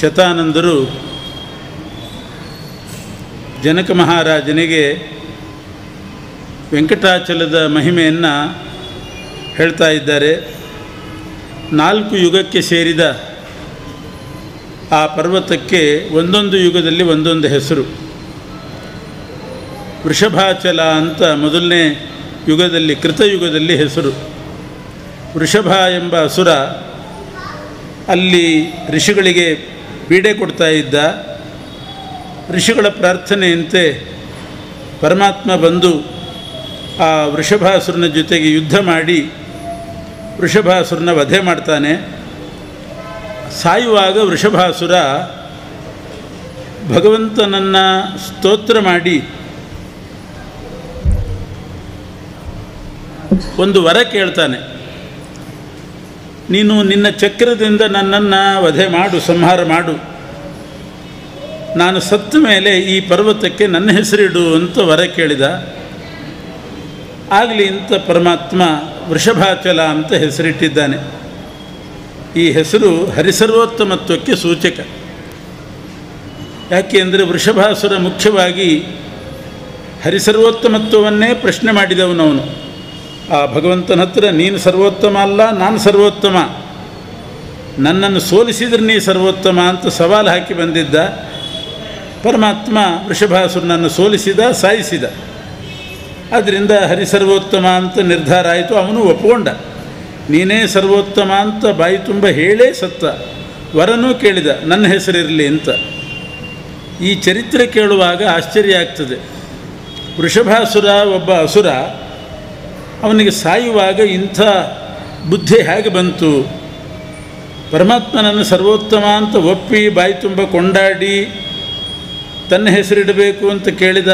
ಶತಾನಂದರು ಜನಕ ಮಹಾರಾಜನಿಗೆ ವೆಂಕಟಾಚಲದ ಮಹಿಮೆಯನ್ನು ಹೇಳ್ತಾ ಇದ್ದಾರೆ. 4 ಯುಗಕ್ಕೆ ಸೇರಿದ ಆ ಪರ್ವತಕ್ಕೆ ಒಂದೊಂದು ಯುಗದಲ್ಲಿ ಒಂದೊಂದು ಹೆಸರು. ವೃಷಭಾಚಲ ಅಂತ ಮೊದಲನೇ ಯುಗದಲ್ಲಿ, ಕೃತಯುಗದಲ್ಲಿ ಹೆಸರು. ವೃಷಭ ಎಂಬ ಅಸುರ ಅಲ್ಲಿ ಋಷಿಗಳಿಗೆ ಪೀಡೆ ಕೊಡ್ತಾ ಇದ್ದ. ಋಷಿಗಳ ಪ್ರಾರ್ಥನೆಯಂತೆ ಪರಮಾತ್ಮ ಬಂದು ಆ ವೃಷಭಾಸುರನ ಜೊತೆಗೆ ಯುದ್ಧ ಮಾಡಿ ವೃಷಭಾಸುರನ ವಧೆ ಮಾಡ್ತಾನೆ. ಸಾಯುವಾಗ ವೃಷಭಾಸುರ ಭಗವಂತನನ್ನು ಸ್ತೋತ್ರ ಮಾಡಿ ಒಂದು ವರ ಕೇಳ್ತಾನೆ. ನೀನು ನಿನ್ನ ಚಕ್ರದಿಂದ ನನ್ನನ್ನು ವಧೆ ಮಾಡು, ಸಂಹಾರ ಮಾಡು. ನಾನು ಸತ್ತ ಮೇಲೆ ಈ ಪರ್ವತಕ್ಕೆ ನನ್ನ ಹೆಸರಿಡು ಅಂತ ವರ ಕೇಳಿದ. ಆಗಲಿ ಅಂತ ಪರಮಾತ್ಮ ವೃಷಭಾಚಲ ಅಂತ ಹೆಸರಿಟ್ಟಿದ್ದಾನೆ. ಈ ಹೆಸರು ಹರಿಸರ್ವೋತ್ತಮತ್ವಕ್ಕೆ ಸೂಚಕ. ಯಾಕೆ ಅಂದರೆ ವೃಷಭಾಸುರ ಮುಖ್ಯವಾಗಿ ಹರಿಸರ್ವೋತ್ತಮತ್ವವನ್ನೇ ಪ್ರಶ್ನೆ ಮಾಡಿದವನವನು. ಆ ಭಗವಂತನ ಹತ್ರ ನೀನು ಸರ್ವೋತ್ತಮ ಅಲ್ಲ, ನಾನು ಸರ್ವೋತ್ತಮ, ನನ್ನನ್ನು ಸೋಲಿಸಿದ್ರೆ ನೀ ಸರ್ವೋತ್ತಮ ಅಂತ ಸವಾಲು ಹಾಕಿ ಬಂದಿದ್ದ. ಪರಮಾತ್ಮ ವೃಷಭಾಸುರನನ್ನು ಸೋಲಿಸಿದ, ಸಾಯಿಸಿದ. ಆದ್ದರಿಂದ ಹರಿಸರ್ವೋತ್ತಮ ಅಂತ ನಿರ್ಧಾರ ಆಯಿತು. ಅವನು ಒಪ್ಪಿಕೊಂಡ, ನೀನೇ ಸರ್ವೋತ್ತಮ ಅಂತ ಬಾಯಿ ತುಂಬ ಹೇಳೇ ಸತ್ತ. ವರನೂ ಕೇಳಿದ, ನನ್ನ ಹೆಸರಿರಲಿ ಅಂತ. ಈ ಚರಿತ್ರೆ ಕೇಳುವಾಗ ಆಶ್ಚರ್ಯ ಆಗ್ತದೆ. ವೃಷಭಾಸುರ ಒಬ್ಬ ಅಸುರ, ಅವನಿಗೆ ಸಾಯುವಾಗ ಇಂಥ ಬುದ್ಧಿ ಹೇಗೆ ಬಂತು? ಪರಮಾತ್ಮನನ್ನು ಸರ್ವೋತ್ತಮ ಅಂತ ಒಪ್ಪಿ ಬಾಯಿ ತುಂಬ ಕೊಂಡಾಡಿ ತನ್ನ ಹೆಸರಿಡಬೇಕು ಅಂತ ಕೇಳಿದ.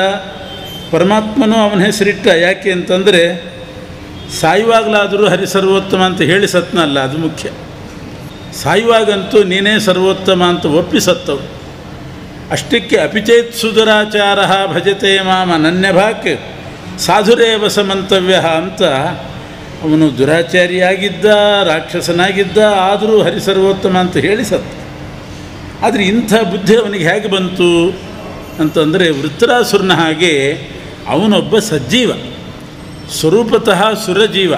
ಪರಮಾತ್ಮನೂ ಅವನ ಹೆಸರಿಟ್ಟ. ಯಾಕೆ ಅಂತಂದರೆ ಸಾಯುವಾಗಲಾದರೂ ಹರಿ ಸರ್ವೋತ್ತಮ ಅಂತ ಹೇಳಿ ಸತ್ನಲ್ಲ, ಅದು ಮುಖ್ಯ. ಸಾಯುವಾಗಂತೂ ನೀನೇ ಸರ್ವೋತ್ತಮ ಅಂತ ಒಪ್ಪಿ ಸತ್ತವು. ಅಷ್ಟಕ್ಕೆ ಅಪಿಚೇತ್ ಸುಧರಾಚಾರ ಭಜತೆ ಮಾಮ ನನ್ಯಭಾಕ್ ಸಾಧುರೇವ ಸಮಂತವ್ಯ ಅಂತ ಅವನು ದುರಾಚಾರಿಯಾಗಿದ್ದ, ರಾಕ್ಷಸನಾಗಿದ್ದ, ಆದರೂ ಹರಿಸರ್ವೋತ್ತಮ ಅಂತ ಹೇಳಿ ಸತ್ತ. ಆದರೆ ಇಂಥ ಬುದ್ಧಿ ಅವನಿಗೆ ಹೇಗೆ ಬಂತು ಅಂತಂದರೆ, ವೃತ್ರಾಸುರನ ಹಾಗೆ ಅವನೊಬ್ಬ ಸಜ್ಜೀವ, ಸ್ವರೂಪತಃ ಸುರಜೀವ.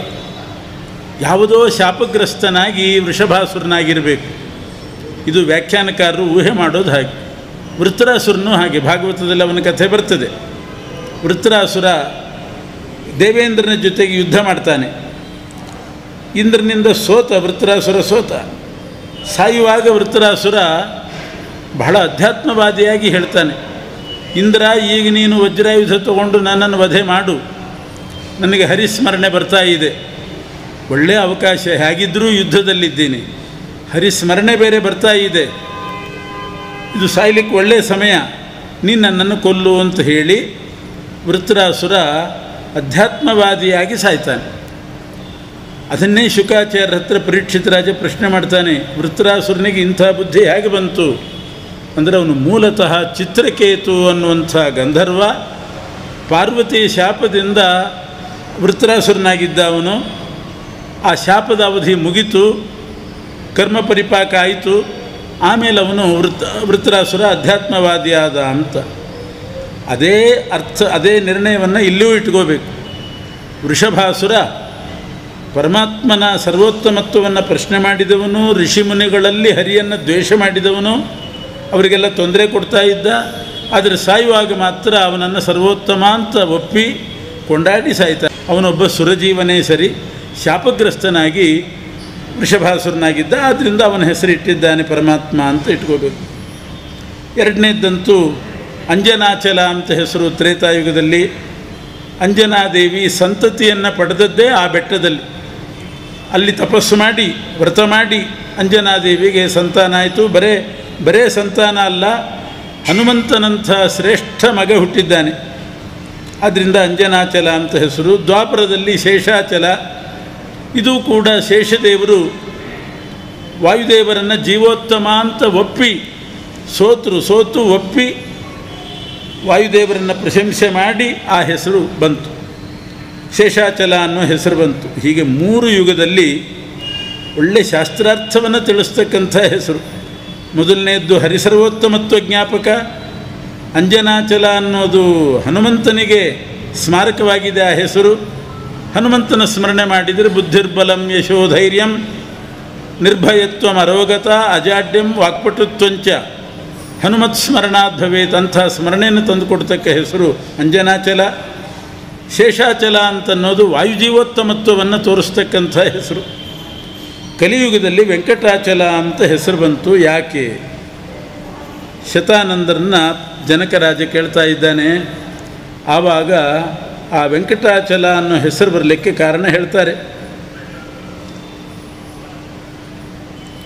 ಯಾವುದೋ ಶಾಪಗ್ರಸ್ತನಾಗಿ ವೃಷಭಾಸುರನಾಗಿರಬೇಕು. ಇದು ವ್ಯಾಖ್ಯಾನಕಾರರು ಊಹೆ ಮಾಡೋದು ಹಾಗೆ. ವೃತ್ರಾಸುರನೂ ಹಾಗೆ. ಭಾಗವತದಲ್ಲಿ ಅವನ ಕಥೆ ಬರ್ತದೆ. ವೃತ್ರಾಸುರ ದೇವೇಂದ್ರನ ಜೊತೆಗೆ ಯುದ್ಧ ಮಾಡ್ತಾನೆ. ಇಂದ್ರನಿಂದ ಸೋತ ವೃತ್ರಾಸುರ ಸೋತ. ಸಾಯುವಾಗ ವೃತ್ರಾಸುರ ಬಹಳ ಅಧ್ಯಾತ್ಮವಾದಿಯಾಗಿ ಹೇಳ್ತಾನೆ, ಇಂದ್ರ, ಈಗ ನೀನು ವಜ್ರಾಯುಧ ತಗೊಂಡು ನನ್ನನ್ನು ವಧೆ ಮಾಡು, ನನಗೆ ಹರಿಸ್ಮರಣೆ ಬರ್ತಾ ಇದೆ, ಒಳ್ಳೆಯ ಅವಕಾಶ, ಹೇಗಿದ್ದರೂ ಯುದ್ಧದಲ್ಲಿದ್ದೀನಿ, ಹರಿಸ್ಮರಣೆ ಬೇರೆ ಬರ್ತಾ ಇದೆ, ಇದು ಸಾಯ್ಲಿಕ್ಕೆ ಒಳ್ಳೆಯ ಸಮಯ, ನೀನು ನನ್ನನ್ನು ಕೊಲ್ಲು ಅಂತ ಹೇಳಿ ವೃತ್ರಾಸುರ ಅಧ್ಯಾತ್ಮವಾದಿಯಾಗಿ ಸಾಯ್ತಾನೆ. ಅದನ್ನೇ ಶುಕಾಚಾರ್ಯರ ಹತ್ರ ಪರೀಕ್ಷಿತ ರಾಜ ಪ್ರಶ್ನೆ ಮಾಡ್ತಾನೆ, ವೃತ್ರಾಸುರನಿಗೆ ಇಂಥ ಬುದ್ಧಿ ಹೇಗೆ ಬಂತು ಅಂದರೆ, ಅವನು ಮೂಲತಃ ಚಿತ್ರಕೇತು ಅನ್ನುವಂಥ ಗಂಧರ್ವ. ಪಾರ್ವತಿ ಶಾಪದಿಂದ ವೃತ್ರಾಸುರನಾಗಿದ್ದ ಅವನು. ಆ ಶಾಪದ ಅವಧಿ ಮುಗಿತು, ಕರ್ಮ ಪರಿಪಾಕ ಆಯಿತು. ಆಮೇಲೆ ಅವನು ವೃತ್ರಾಸುರ ಅಧ್ಯಾತ್ಮವಾದಿಯಾದ ಅಂತ. ಅದೇ ಅರ್ಥ, ಅದೇ ನಿರ್ಣಯವನ್ನು ಇಲ್ಲಿಯೂ ಇಟ್ಕೋಬೇಕು. ವೃಷಭಾಸುರ ಪರಮಾತ್ಮನ ಸರ್ವೋತ್ತಮತ್ವವನ್ನು ಪ್ರಶ್ನೆ ಮಾಡಿದವನು, ಋಷಿಮುನಿಗಳಲ್ಲಿ ಹರಿಯನ್ನು ದ್ವೇಷ ಮಾಡಿದವನು, ಅವರಿಗೆಲ್ಲ ತೊಂದರೆ ಕೊಡ್ತಾ ಇದ್ದ. ಆದರೆ ಸಾಯುವಾಗ ಮಾತ್ರ ಅವನನ್ನು ಸರ್ವೋತ್ತಮ ಅಂತ ಒಪ್ಪಿ ಕೊಂಡಾಡಿ ಸಾಯ್ತಾನೆ. ಅವನೊಬ್ಬ ಸುರಜೀವನೇ ಸರಿ, ಶಾಪಗ್ರಸ್ತನಾಗಿ ವೃಷಭಾಸುರನಾಗಿದ್ದ. ಆದ್ದರಿಂದ ಅವನ ಹೆಸರಿಟ್ಟಿದ್ದಾನೆ ಪರಮಾತ್ಮ ಅಂತ ಇಟ್ಕೋಬೇಕು. ಎರಡನೇದ್ದಂತೂ ಅಂಜನಾಚಲ ಅಂತ ಹೆಸರು. ತ್ರೇತಾಯುಗದಲ್ಲಿ ಅಂಜನಾದೇವಿ ಸಂತತಿಯನ್ನು ಪಡೆದದ್ದೇ ಆ ಬೆಟ್ಟದಲ್ಲಿ. ಅಲ್ಲಿ ತಪಸ್ಸು ಮಾಡಿ ವ್ರತ ಮಾಡಿ ಅಂಜನಾದೇವಿಗೆ ಸಂತಾನ ಆಯಿತು. ಬರೇ ಸಂತಾನ ಅಲ್ಲ, ಹನುಮಂತನಂಥ ಶ್ರೇಷ್ಠ ಮಗ ಹುಟ್ಟಿದ್ದಾನೆ. ಆದ್ದರಿಂದ ಅಂಜನಾಚಲ ಅಂತ ಹೆಸರು. ದ್ವಾಪರದಲ್ಲಿ ಶೇಷಾಚಲ. ಇದು ಕೂಡ ಶೇಷದೇವರು ವಾಯುದೇವರನ್ನು ಜೀವೋತ್ತಮ ಅಂತ ಒಪ್ಪಿ ಸೋತು ಒಪ್ಪಿ ವಾಯುದೇವರನ್ನು ಪ್ರಶಂಸೆ ಮಾಡಿ ಆ ಹೆಸರು ಬಂತು, ಶೇಷಾಚಲ ಅನ್ನೋ ಹೆಸರು ಬಂತು. ಹೀಗೆ 3 ಯುಗದಲ್ಲಿ ಒಳ್ಳೆ ಶಾಸ್ತ್ರಾರ್ಥವನ್ನು ತಿಳಿಸ್ತಕ್ಕಂಥ ಹೆಸರು. ಮೊದಲನೇದ್ದು ಹರಿಸರ್ವೋತ್ತಮತ್ವ ಜ್ಞಾಪಕ. ಅಂಜನಾಚಲ ಅನ್ನೋದು ಹನುಮಂತನಿಗೆ ಸ್ಮಾರಕವಾಗಿದೆ ಆ ಹೆಸರು. ಹನುಮಂತನ ಸ್ಮರಣೆ ಮಾಡಿದರೆ ಬುದ್ಧಿರ್ಬಲಂ ಯಶೋಧೈರ್ಯಂ ನಿರ್ಭಯತ್ವಂ ಅರೋಗತ ಅಜಾಡ್ಯಂ ವಾಕ್ಪಟುತ್ವಂಚ ಹನುಮತ್ ಸ್ಮರಣಾದ್ ಭವೇತ್. ಅಂಥ ಸ್ಮರಣೆಯನ್ನು ತಂದುಕೊಡ್ತಕ್ಕ ಹೆಸರು ಅಂಜನಾಚಲ. ಶೇಷಾಚಲ ಅಂತನ್ನೋದು ವಾಯುಜೀವೋತ್ತಮತ್ವವನ್ನು ತೋರಿಸ್ತಕ್ಕಂಥ ಹೆಸರು. ಕಲಿಯುಗದಲ್ಲಿ ವೆಂಕಟಾಚಲ ಅಂತ ಹೆಸರು ಬಂತು ಯಾಕೆ? ಶತಾನಂದರನ್ನ ಜನಕರಾಜ ಕೇಳ್ತಾ ಇದ್ದಾನೆ. ಆವಾಗ ಆ ವೆಂಕಟಾಚಲ ಅನ್ನೋ ಹೆಸರು ಬರಲಿಕ್ಕೆ ಕಾರಣ ಹೇಳ್ತಾರೆ.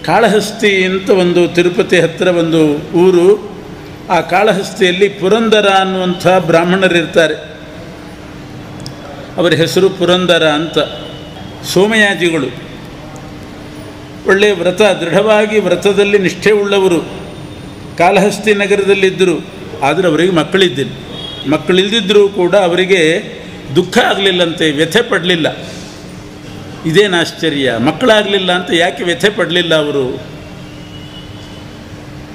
ಕಾಳಹಸ್ತಿ ಅಂತ ಒಂದು ತಿರುಪತಿ ಹತ್ತಿರ ಒಂದು ಊರು. ಆ ಕಾಳಹಸ್ತಿಯಲ್ಲಿ ಪುರಂದರ ಅನ್ನುವಂಥ ಬ್ರಾಹ್ಮಣರಿರ್ತಾರೆ. ಅವರ ಹೆಸರು ಪುರಂದರ ಅಂತ. ಸೋಮಯಾಜಿಗಳು, ಒಳ್ಳೆಯ ವ್ರತ, ದೃಢವಾಗಿ ವ್ರತದಲ್ಲಿ ನಿಷ್ಠೆ ಉಳ್ಳವರು. ಕಾಳಹಸ್ತಿ ನಗರದಲ್ಲಿದ್ದರು. ಆದರೆ ಅವರಿಗೆ ಮಕ್ಕಳಿಲ್ದಿದ್ದರೂ ಕೂಡ ಅವರಿಗೆ ದುಃಖ ಆಗಲಿಲ್ಲಂತೆ, ವ್ಯಥೆ ಪಡಲಿಲ್ಲ. ಇದೇನು ಆಶ್ಚರ್ಯ, ಮಕ್ಕಳಾಗಲಿಲ್ಲ ಅಂತ ಯಾಕೆ ವ್ಯಥೆ ಪಡಲಿಲ್ಲ ಅವರು?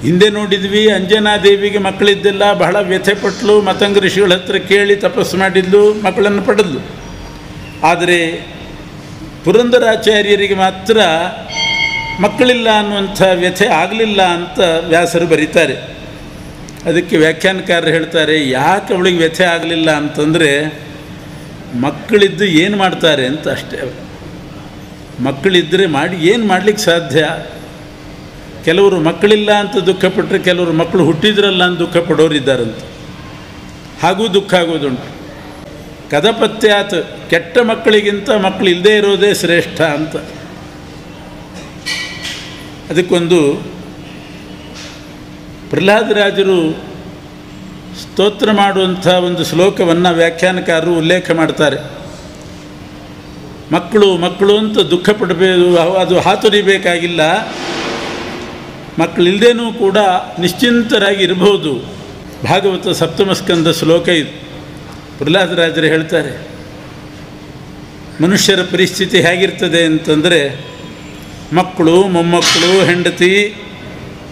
ಹಿಂದೆ ನೋಡಿದ್ವಿ, ಅಂಜನಾದೇವಿಗೆ ಮಕ್ಕಳಿದ್ದಿಲ್ಲ, ಬಹಳ ವ್ಯಥೆ ಪಟ್ಟಲು, ಮತಂಗ ಋಷಿಗಳ ಹತ್ರ ಕೇಳಿ ತಪಸ್ಸು ಮಾಡಿದ್ಲು, ಮಕ್ಕಳನ್ನು ಪಡೆದ್ಲು. ಆದರೆ ಪುರಂದರಾಚಾರ್ಯರಿಗೆ ಮಾತ್ರ ಮಕ್ಕಳಿಲ್ಲ ಅನ್ನುವಂಥ ವ್ಯಥೆ ಆಗಲಿಲ್ಲ ಅಂತ ವ್ಯಾಸರು ಬರೀತಾರೆ. ಅದಕ್ಕೆ ವ್ಯಾಖ್ಯಾನಕಾರರು ಹೇಳ್ತಾರೆ, ಯಾಕೆ ಅವಳಿಗೆ ವ್ಯಥೆ ಆಗಲಿಲ್ಲ ಅಂತಂದರೆ ಮಕ್ಕಳಿದ್ದು ಏನು ಮಾಡ್ತಾರೆ ಅಂತ ಅಷ್ಟೇ. ಮಕ್ಕಳಿದ್ದರೆ ಏನು ಮಾಡಲಿಕ್ಕೆ ಸಾಧ್ಯ? ಕೆಲವರು ಮಕ್ಕಳಿಲ್ಲ ಅಂತ ದುಃಖಪಟ್ಟರೆ, ಕೆಲವರು ಮಕ್ಕಳು ಹುಟ್ಟಿದ್ರಲ್ಲ ಅಂತ ದುಃಖ ಪಡೋರಿದ್ದಾರಂತೆ. ಹಾಗೂ ದುಃಖ ಆಗೋದುಂಟು. ಕದಪತ್ಯಾತ್, ಕೆಟ್ಟ ಮಕ್ಕಳಿಗಿಂತ ಮಕ್ಕಳು ಇಲ್ಲದೇ ಇರೋದೇ ಶ್ರೇಷ್ಠ ಅಂತ. ಅದಕ್ಕೊಂದು ಪ್ರಹ್ಲಾದರಾಜರು ಸ್ತೋತ್ರ ಮಾಡುವಂಥ ಒಂದು ಶ್ಲೋಕವನ್ನು ವ್ಯಾಖ್ಯಾನಕಾರರು ಉಲ್ಲೇಖ ಮಾಡ್ತಾರೆ. ಮಕ್ಕಳು ಅಂತ ದುಃಖ ಪಡಬೇಕು, ಅದು ಹಾತೊರಿಬೇಕಾಗಿಲ್ಲ. ಮಕ್ಕಳಿಲ್ಲದೇನೂ ಕೂಡ ನಿಶ್ಚಿಂತರಾಗಿ ಇರಬಹುದು. ಭಾಗವತ ಸಪ್ತಮ ಸ್ಕಂದ ಶ್ಲೋಕ ಇದು. ಪ್ರಹ್ಲಾದರಾಜರು ಹೇಳ್ತಾರೆ, ಮನುಷ್ಯರ ಪರಿಸ್ಥಿತಿ ಹೇಗಿರ್ತದೆ ಅಂತಂದರೆ, ಮಕ್ಕಳು, ಮೊಮ್ಮಕ್ಕಳು, ಹೆಂಡತಿ,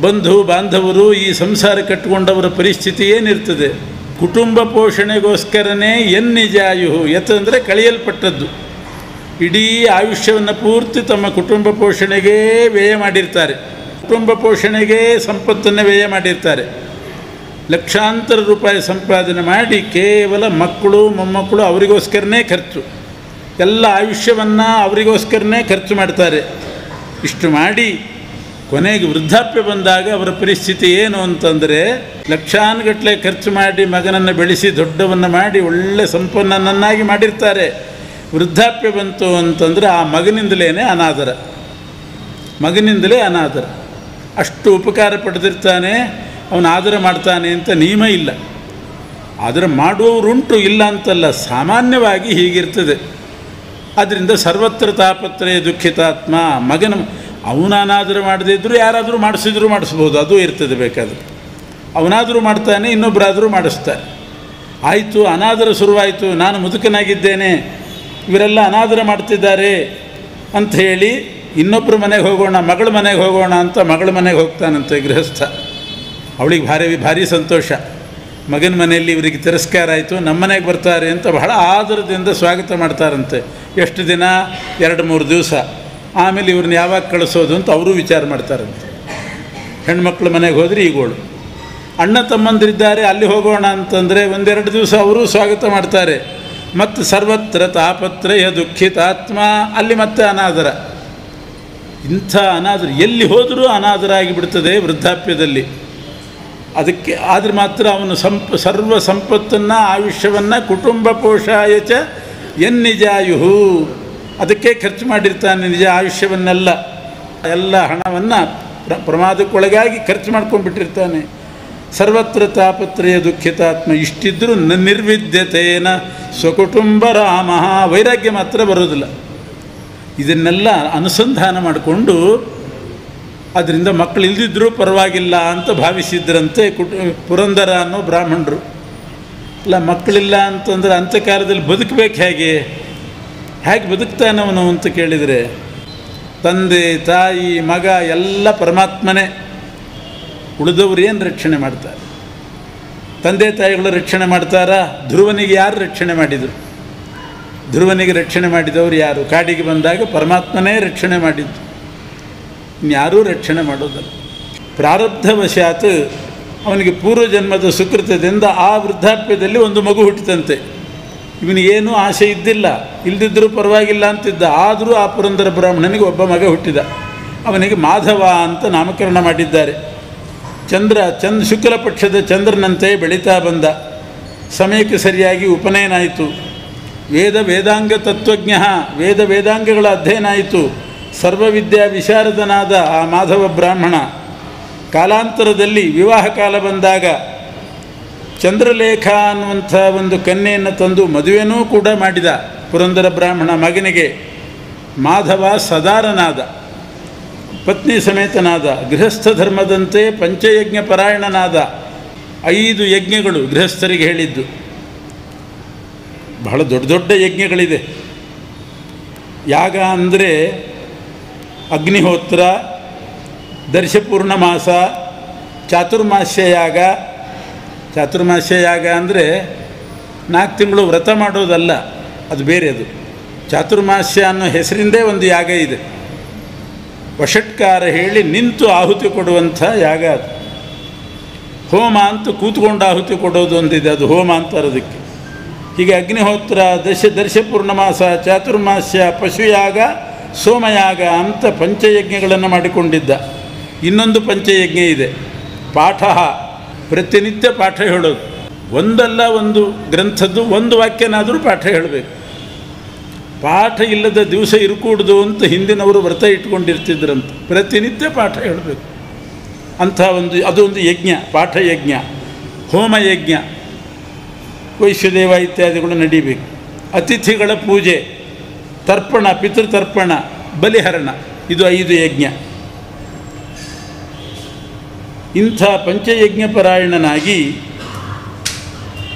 ಬಂಧು ಬಾಂಧವರು, ಈ ಸಂಸಾರ ಕಟ್ಟಿಕೊಂಡವರ ಪರಿಸ್ಥಿತಿ ಏನಿರ್ತದೆ? ಕುಟುಂಬ ಪೋಷಣೆಗೋಸ್ಕರನೇ ಎನ್ನಿಜಾಯು, ಯತಂದರೆ ಕಳೆಯಲ್ಪಟ್ಟದ್ದು. ಇಡೀ ಆಯುಷ್ಯವನ್ನು ಪೂರ್ತಿ ತಮ್ಮ ಕುಟುಂಬ ಪೋಷಣೆಗೆ ವ್ಯಯ ಮಾಡಿರ್ತಾರೆ. ಕುಟುಂಬ ಪೋಷಣೆಗೆ ಸಂಪತ್ತನ್ನು ವ್ಯಯ ಮಾಡಿರ್ತಾರೆ. ಲಕ್ಷಾಂತರ ರೂಪಾಯಿ ಸಂಪಾದನೆ ಮಾಡಿ ಕೇವಲ ಮಕ್ಕಳು ಮೊಮ್ಮಕ್ಕಳು ಅವರಿಗೋಸ್ಕರನೇ ಖರ್ಚು. ಎಲ್ಲ ಆಯುಷ್ಯವನ್ನು ಅವರಿಗೋಸ್ಕರನೇ ಖರ್ಚು ಮಾಡ್ತಾರೆ. ಇಷ್ಟು ಮಾಡಿ ಕೊನೆಗೆ ವೃದ್ಧಾಪ್ಯ ಬಂದಾಗ ಅವರ ಪರಿಸ್ಥಿತಿ ಏನು ಅಂತಂದರೆ, ಲಕ್ಷಾನುಗಟ್ಟಲೆ ಖರ್ಚು ಮಾಡಿ ಮಗನನ್ನು ಬೆಳೆಸಿ ದೊಡ್ಡವನ್ನು ಮಾಡಿ ಒಳ್ಳೆ ಸಂಪನ್ನನನ್ನಾಗಿ ಮಾಡಿರ್ತಾರೆ. ವೃದ್ಧಾಪ್ಯ ಬಂತು ಅಂತಂದರೆ ಆ ಮಗನಿಂದಲೇ ಅನಾದರ. ಅಷ್ಟು ಉಪಕಾರ ಪಡೆದಿರ್ತಾನೆ, ಅವನು ಆದರ ಮಾಡ್ತಾನೆ ಅಂತ ನಿಯಮ ಇಲ್ಲ. ಆದರೆ ಮಾಡುವವರುಂಟು, ಇಲ್ಲ ಅಂತಲ್ಲ, ಸಾಮಾನ್ಯವಾಗಿ ಹೀಗಿರ್ತದೆ. ಆದ್ದರಿಂದ ಸರ್ವತ್ರ ತಾಪತ್ರಯ ದುಃಖಿತಾತ್ಮ. ಅವನು ಅನಾದರ ಮಾಡದೇ ಇದ್ದರೂ ಯಾರಾದರೂ ಮಾಡಿಸ್ಬೋದು, ಅದು ಇರ್ತದೆ. ಬೇಕಾದರೆ ಅವನಾದರೂ ಮಾಡ್ತಾನೆ, ಇನ್ನೊಬ್ಬರಾದರೂ ಮಾಡಿಸ್ತಾರೆ. ಆಯಿತು, ಅನಾದರ ಶುರುವಾಯಿತು, ನಾನು ಮುದುಕನಾಗಿದ್ದೇನೆ, ಇವರೆಲ್ಲ ಅನಾದರ ಮಾಡ್ತಿದ್ದಾರೆ ಅಂತ ಹೇಳಿ ಇನ್ನೊಬ್ಬರ ಮನೆಗೆ ಹೋಗೋಣ, ಮಗಳ ಮನೆಗೆ ಹೋಗೋಣ ಅಂತ ಮಗಳ ಮನೆಗೆ ಹೋಗ್ತಾನಂತೆ ಗೃಹಸ್ಥ. ಅವಳಿಗೆ ಭಾರಿ ಸಂತೋಷ. ಮಗನ ಮನೆಯಲ್ಲಿ ಇವರಿಗೆ ತಿರಸ್ಕಾರ ಆಯಿತು, ನಮ್ಮ ಮನೆಗೆ ಬರ್ತಾರೆ ಅಂತ ಬಹಳ ಆದರದಿಂದ ಸ್ವಾಗತ ಮಾಡ್ತಾರಂತೆ. ಎಷ್ಟು ದಿನ? 2-3 ದಿವಸ. ಆಮೇಲೆ ಇವ್ರನ್ನ ಯಾವಾಗ ಕಳಿಸೋದು ಅಂತ ಅವರು ವಿಚಾರ ಮಾಡ್ತಾರಂತೆ. ಹೆಣ್ಮಕ್ಳ ಮನೆಗೆ ಹೋದರೆ ಈಗೋಳು, ಅಣ್ಣ ತಮ್ಮಂದಿರಿದ್ದಾರೆ ಅಲ್ಲಿ ಹೋಗೋಣ ಅಂತಂದರೆ 1-2 ದಿವಸ ಅವರು ಸ್ವಾಗತ ಮಾಡ್ತಾರೆ. ಮತ್ತು ಸರ್ವತ್ರ ತಾಪತ್ರಯ ದುಃಖಿತಾತ್ಮ, ಅಲ್ಲಿ ಮತ್ತೆ ಅನಾದರ. ಇಂಥ ಅನಾದರ ಎಲ್ಲಿ ಹೋದರೂ ಅನಾದರ ಆಗಿಬಿಡ್ತದೆ ವೃದ್ಧಾಪ್ಯದಲ್ಲಿ. ಅದಕ್ಕೆ ಆದರೆ ಮಾತ್ರ ಅವನು ಸರ್ವ ಸಂಪತ್ತನ್ನು, ಆಯುಷ್ಯವನ್ನು ಕುಟುಂಬ ಪೋಷಾಯಚ ಎನ್ನಿಜಾಯು, ಅದಕ್ಕೆ ಖರ್ಚು ಮಾಡಿರ್ತಾನೆ. ನಿಜ ಆಯುಷ್ಯವನ್ನೆಲ್ಲ, ಎಲ್ಲ ಹಣವನ್ನು ಪ್ರಮಾದಕ್ಕೊಳಗಾಗಿ ಖರ್ಚು ಮಾಡ್ಕೊಂಡ್ಬಿಟ್ಟಿರ್ತಾನೆ. ಸರ್ವತ್ರ ತಾಪತ್ರಯ ದುಃಖಿತಾತ್ಮ. ಇಷ್ಟಿದ್ದರೂ ನಿರ್ವಿದ್ಯತೆನ ಸ್ವಕುಟುಂಬ ರಾಮ, ವೈರಾಗ್ಯ ಮಾತ್ರ ಬರೋದಿಲ್ಲ. ಇದನ್ನೆಲ್ಲ ಅನುಸಂಧಾನ ಮಾಡಿಕೊಂಡು ಅದರಿಂದ ಮಕ್ಕಳು ಇಲ್ದಿದ್ದರೂ ಪರವಾಗಿಲ್ಲ ಅಂತ ಭಾವಿಸಿದ್ರಂತೆ ಪುರಂದರ ಅನ್ನೋ ಬ್ರಾಹ್ಮಣರು. ಅಲ್ಲ, ಮಕ್ಕಳಿಲ್ಲ ಅಂತಂದರೆ ಅಂತ್ಯಕಾಲದಲ್ಲಿ ಬದುಕಬೇಕು ಹೇಗೆ ಬದುಕ್ತಾನವನು ಅಂತ ಕೇಳಿದರೆ, ತಂದೆ ತಾಯಿ ಮಗ ಎಲ್ಲ ಪರಮಾತ್ಮನೇ. ಉಳಿದವರು ಏನು ರಕ್ಷಣೆ ಮಾಡ್ತಾರೆ? ತಂದೆ ತಾಯಿಗಳು ರಕ್ಷಣೆ ಮಾಡ್ತಾರಾ? ಧ್ರುವನಿಗೆ ಯಾರು ರಕ್ಷಣೆ ಮಾಡಿದರು? ಧ್ರುವನಿಗೆ ರಕ್ಷಣೆ ಮಾಡಿದವರು ಯಾರು? ಕಾಡಿಗೆ ಬಂದಾಗ ಪರಮಾತ್ಮನೇ ರಕ್ಷಣೆ ಮಾಡಿದ್ದು, ಇನ್ಯಾರೂ ರಕ್ಷಣೆ ಮಾಡೋದಲ್ಲ. ಪ್ರಾರಬ್ಧವಶಾತ್ ಅವನಿಗೆ ಪೂರ್ವಜನ್ಮದ ಸುಕೃತದಿಂದ ಆ ವೃದ್ಧಾಪ್ಯದಲ್ಲಿ ಒಂದು ಮಗು ಹುಟ್ಟಿತಂತೆ. ಇವನಿಗೇನೂ ಆಸೆ ಇದ್ದಿಲ್ಲ, ಇಲ್ಲದಿದ್ದರೂ ಪರವಾಗಿಲ್ಲ ಅಂತಿದ್ದ. ಆದರೂ ಆ ಪುರಂದರ ಬ್ರಾಹ್ಮಣನಿಗೆ ಒಬ್ಬ ಮಗ ಹುಟ್ಟಿದ. ಅವನಿಗೆ ಮಾಧವ ಅಂತ ನಾಮಕರಣ ಮಾಡಿದ್ದಾರೆ. ಶುಕ್ಲ ಪಕ್ಷದ ಚಂದ್ರನಂತೆ ಬೆಳೀತಾ ಬಂದ. ಸಮಯಕ್ಕೆ ಸರಿಯಾಗಿ ಉಪನಯನ ಆಯಿತು. ವೇದಾಂಗ ತತ್ವಜ್ಞ, ವೇದಾಂಗಗಳ ಅಧ್ಯಯನ ಆಯಿತು. ಸರ್ವವಿದ್ಯಾ ವಿಶಾರದನಾದ ಆ ಮಾಧವ ಬ್ರಾಹ್ಮಣ ಕಾಲಾಂತರದಲ್ಲಿ ವಿವಾಹ ಕಾಲ ಬಂದಾಗ ಚಂದ್ರಲೇಖ ಅನ್ನುವಂಥ ಒಂದು ಕನ್ಯೆಯನ್ನು ತಂದು ಮದುವೆನೂ ಕೂಡ ಮಾಡಿದ. ಪುರಂದರ ಬ್ರಾಹ್ಮಣ ಮಗನಿಗೆ ಮಾಧವ ಸದಾರನಾದ, ಪತ್ನಿ ಸಮೇತನಾದ, ಗೃಹಸ್ಥ ಧರ್ಮದಂತೆ ಪಂಚಯಜ್ಞ ಪರಾಯಣನಾದ. 5 ಯಜ್ಞಗಳು ಗೃಹಸ್ಥರಿಗೆ ಹೇಳಿದ್ದು. ಬಹಳ ದೊಡ್ಡ ದೊಡ್ಡ ಯಜ್ಞಗಳಿದೆ. ಯಾಗ ಅಂದರೆ ಅಗ್ನಿಹೋತ್ರ, ದರ್ಶಪೂರ್ಣಮಾಸ, ಚಾತುರ್ಮಾಸ್ಯ ಯಾಗ. ಚಾತುರ್ಮಾಸ್ಯ ಯಾಗ ಅಂದರೆ 4 ತಿಂಗಳು ವ್ರತ ಮಾಡೋದಲ್ಲ, ಅದು ಬೇರೆ. ಅದು ಚಾತುರ್ಮಾಸ್ಯ ಅನ್ನೋ ಹೆಸರಿಂದೇ ಒಂದು ಯಾಗ ಇದೆ. ವಷಟ್ಕಾರ ಹೇಳಿ ನಿಂತು ಆಹುತಿ ಕೊಡುವಂಥ ಯಾಗ ಅದು. ಹೋಮ ಅಂತ ಕೂತ್ಕೊಂಡು ಆಹುತಿ ಕೊಡೋದು ಒಂದಿದೆ, ಅದು ಹೋಮ ಅಂತಾರೆ ಅದಕ್ಕೆ. ಹೀಗೆ ಅಗ್ನಿಹೋತ್ರ, ದರ್ಶಪೂರ್ಣಮಾಸ, ಚಾತುರ್ಮಾಸ್ಯ, ಪಶುಯಾಗ, ಸೋಮಯಾಗ ಅಂತ ಪಂಚಯಜ್ಞಗಳನ್ನು ಮಾಡಿಕೊಂಡಿದ್ದ. ಇನ್ನೊಂದು ಪಂಚಯಜ್ಞ ಇದೆ, ಪಾಠ. ಪ್ರತಿನಿತ್ಯ ಪಾಠ ಹೇಳೋದು. ಒಂದಲ್ಲ ಒಂದು ಗ್ರಂಥದ್ದು ಒಂದು ವಾಕ್ಯನಾದರೂ ಪಾಠ ಹೇಳಬೇಕು. ಪಾಠ ಇಲ್ಲದ ದಿವಸ ಇರಕೂಡ್ದು ಅಂತ ಹಿಂದಿನವರು ವ್ರತ ಇಟ್ಕೊಂಡಿರ್ತಿದ್ರಂತೆ. ಪ್ರತಿನಿತ್ಯ ಪಾಠ ಹೇಳಬೇಕು ಅಂಥ ಅದೊಂದು ಯಜ್ಞ, ಪಾಠಯಜ್ಞ. ಹೋಮಯಜ್ಞ, ವೈಶ್ವದೇವ ಇತ್ಯಾದಿಗಳು ನಡೀಬೇಕು. ಅತಿಥಿಗಳ ಪೂಜೆ, ತರ್ಪಣ, ಪಿತೃತರ್ಪಣ, ಬಲಿಹರಣ, ಇದು 5 ಯಜ್ಞ. ಇಂಥ ಪಂಚಯಜ್ಞ ಪರಾಯಣನಾಗಿ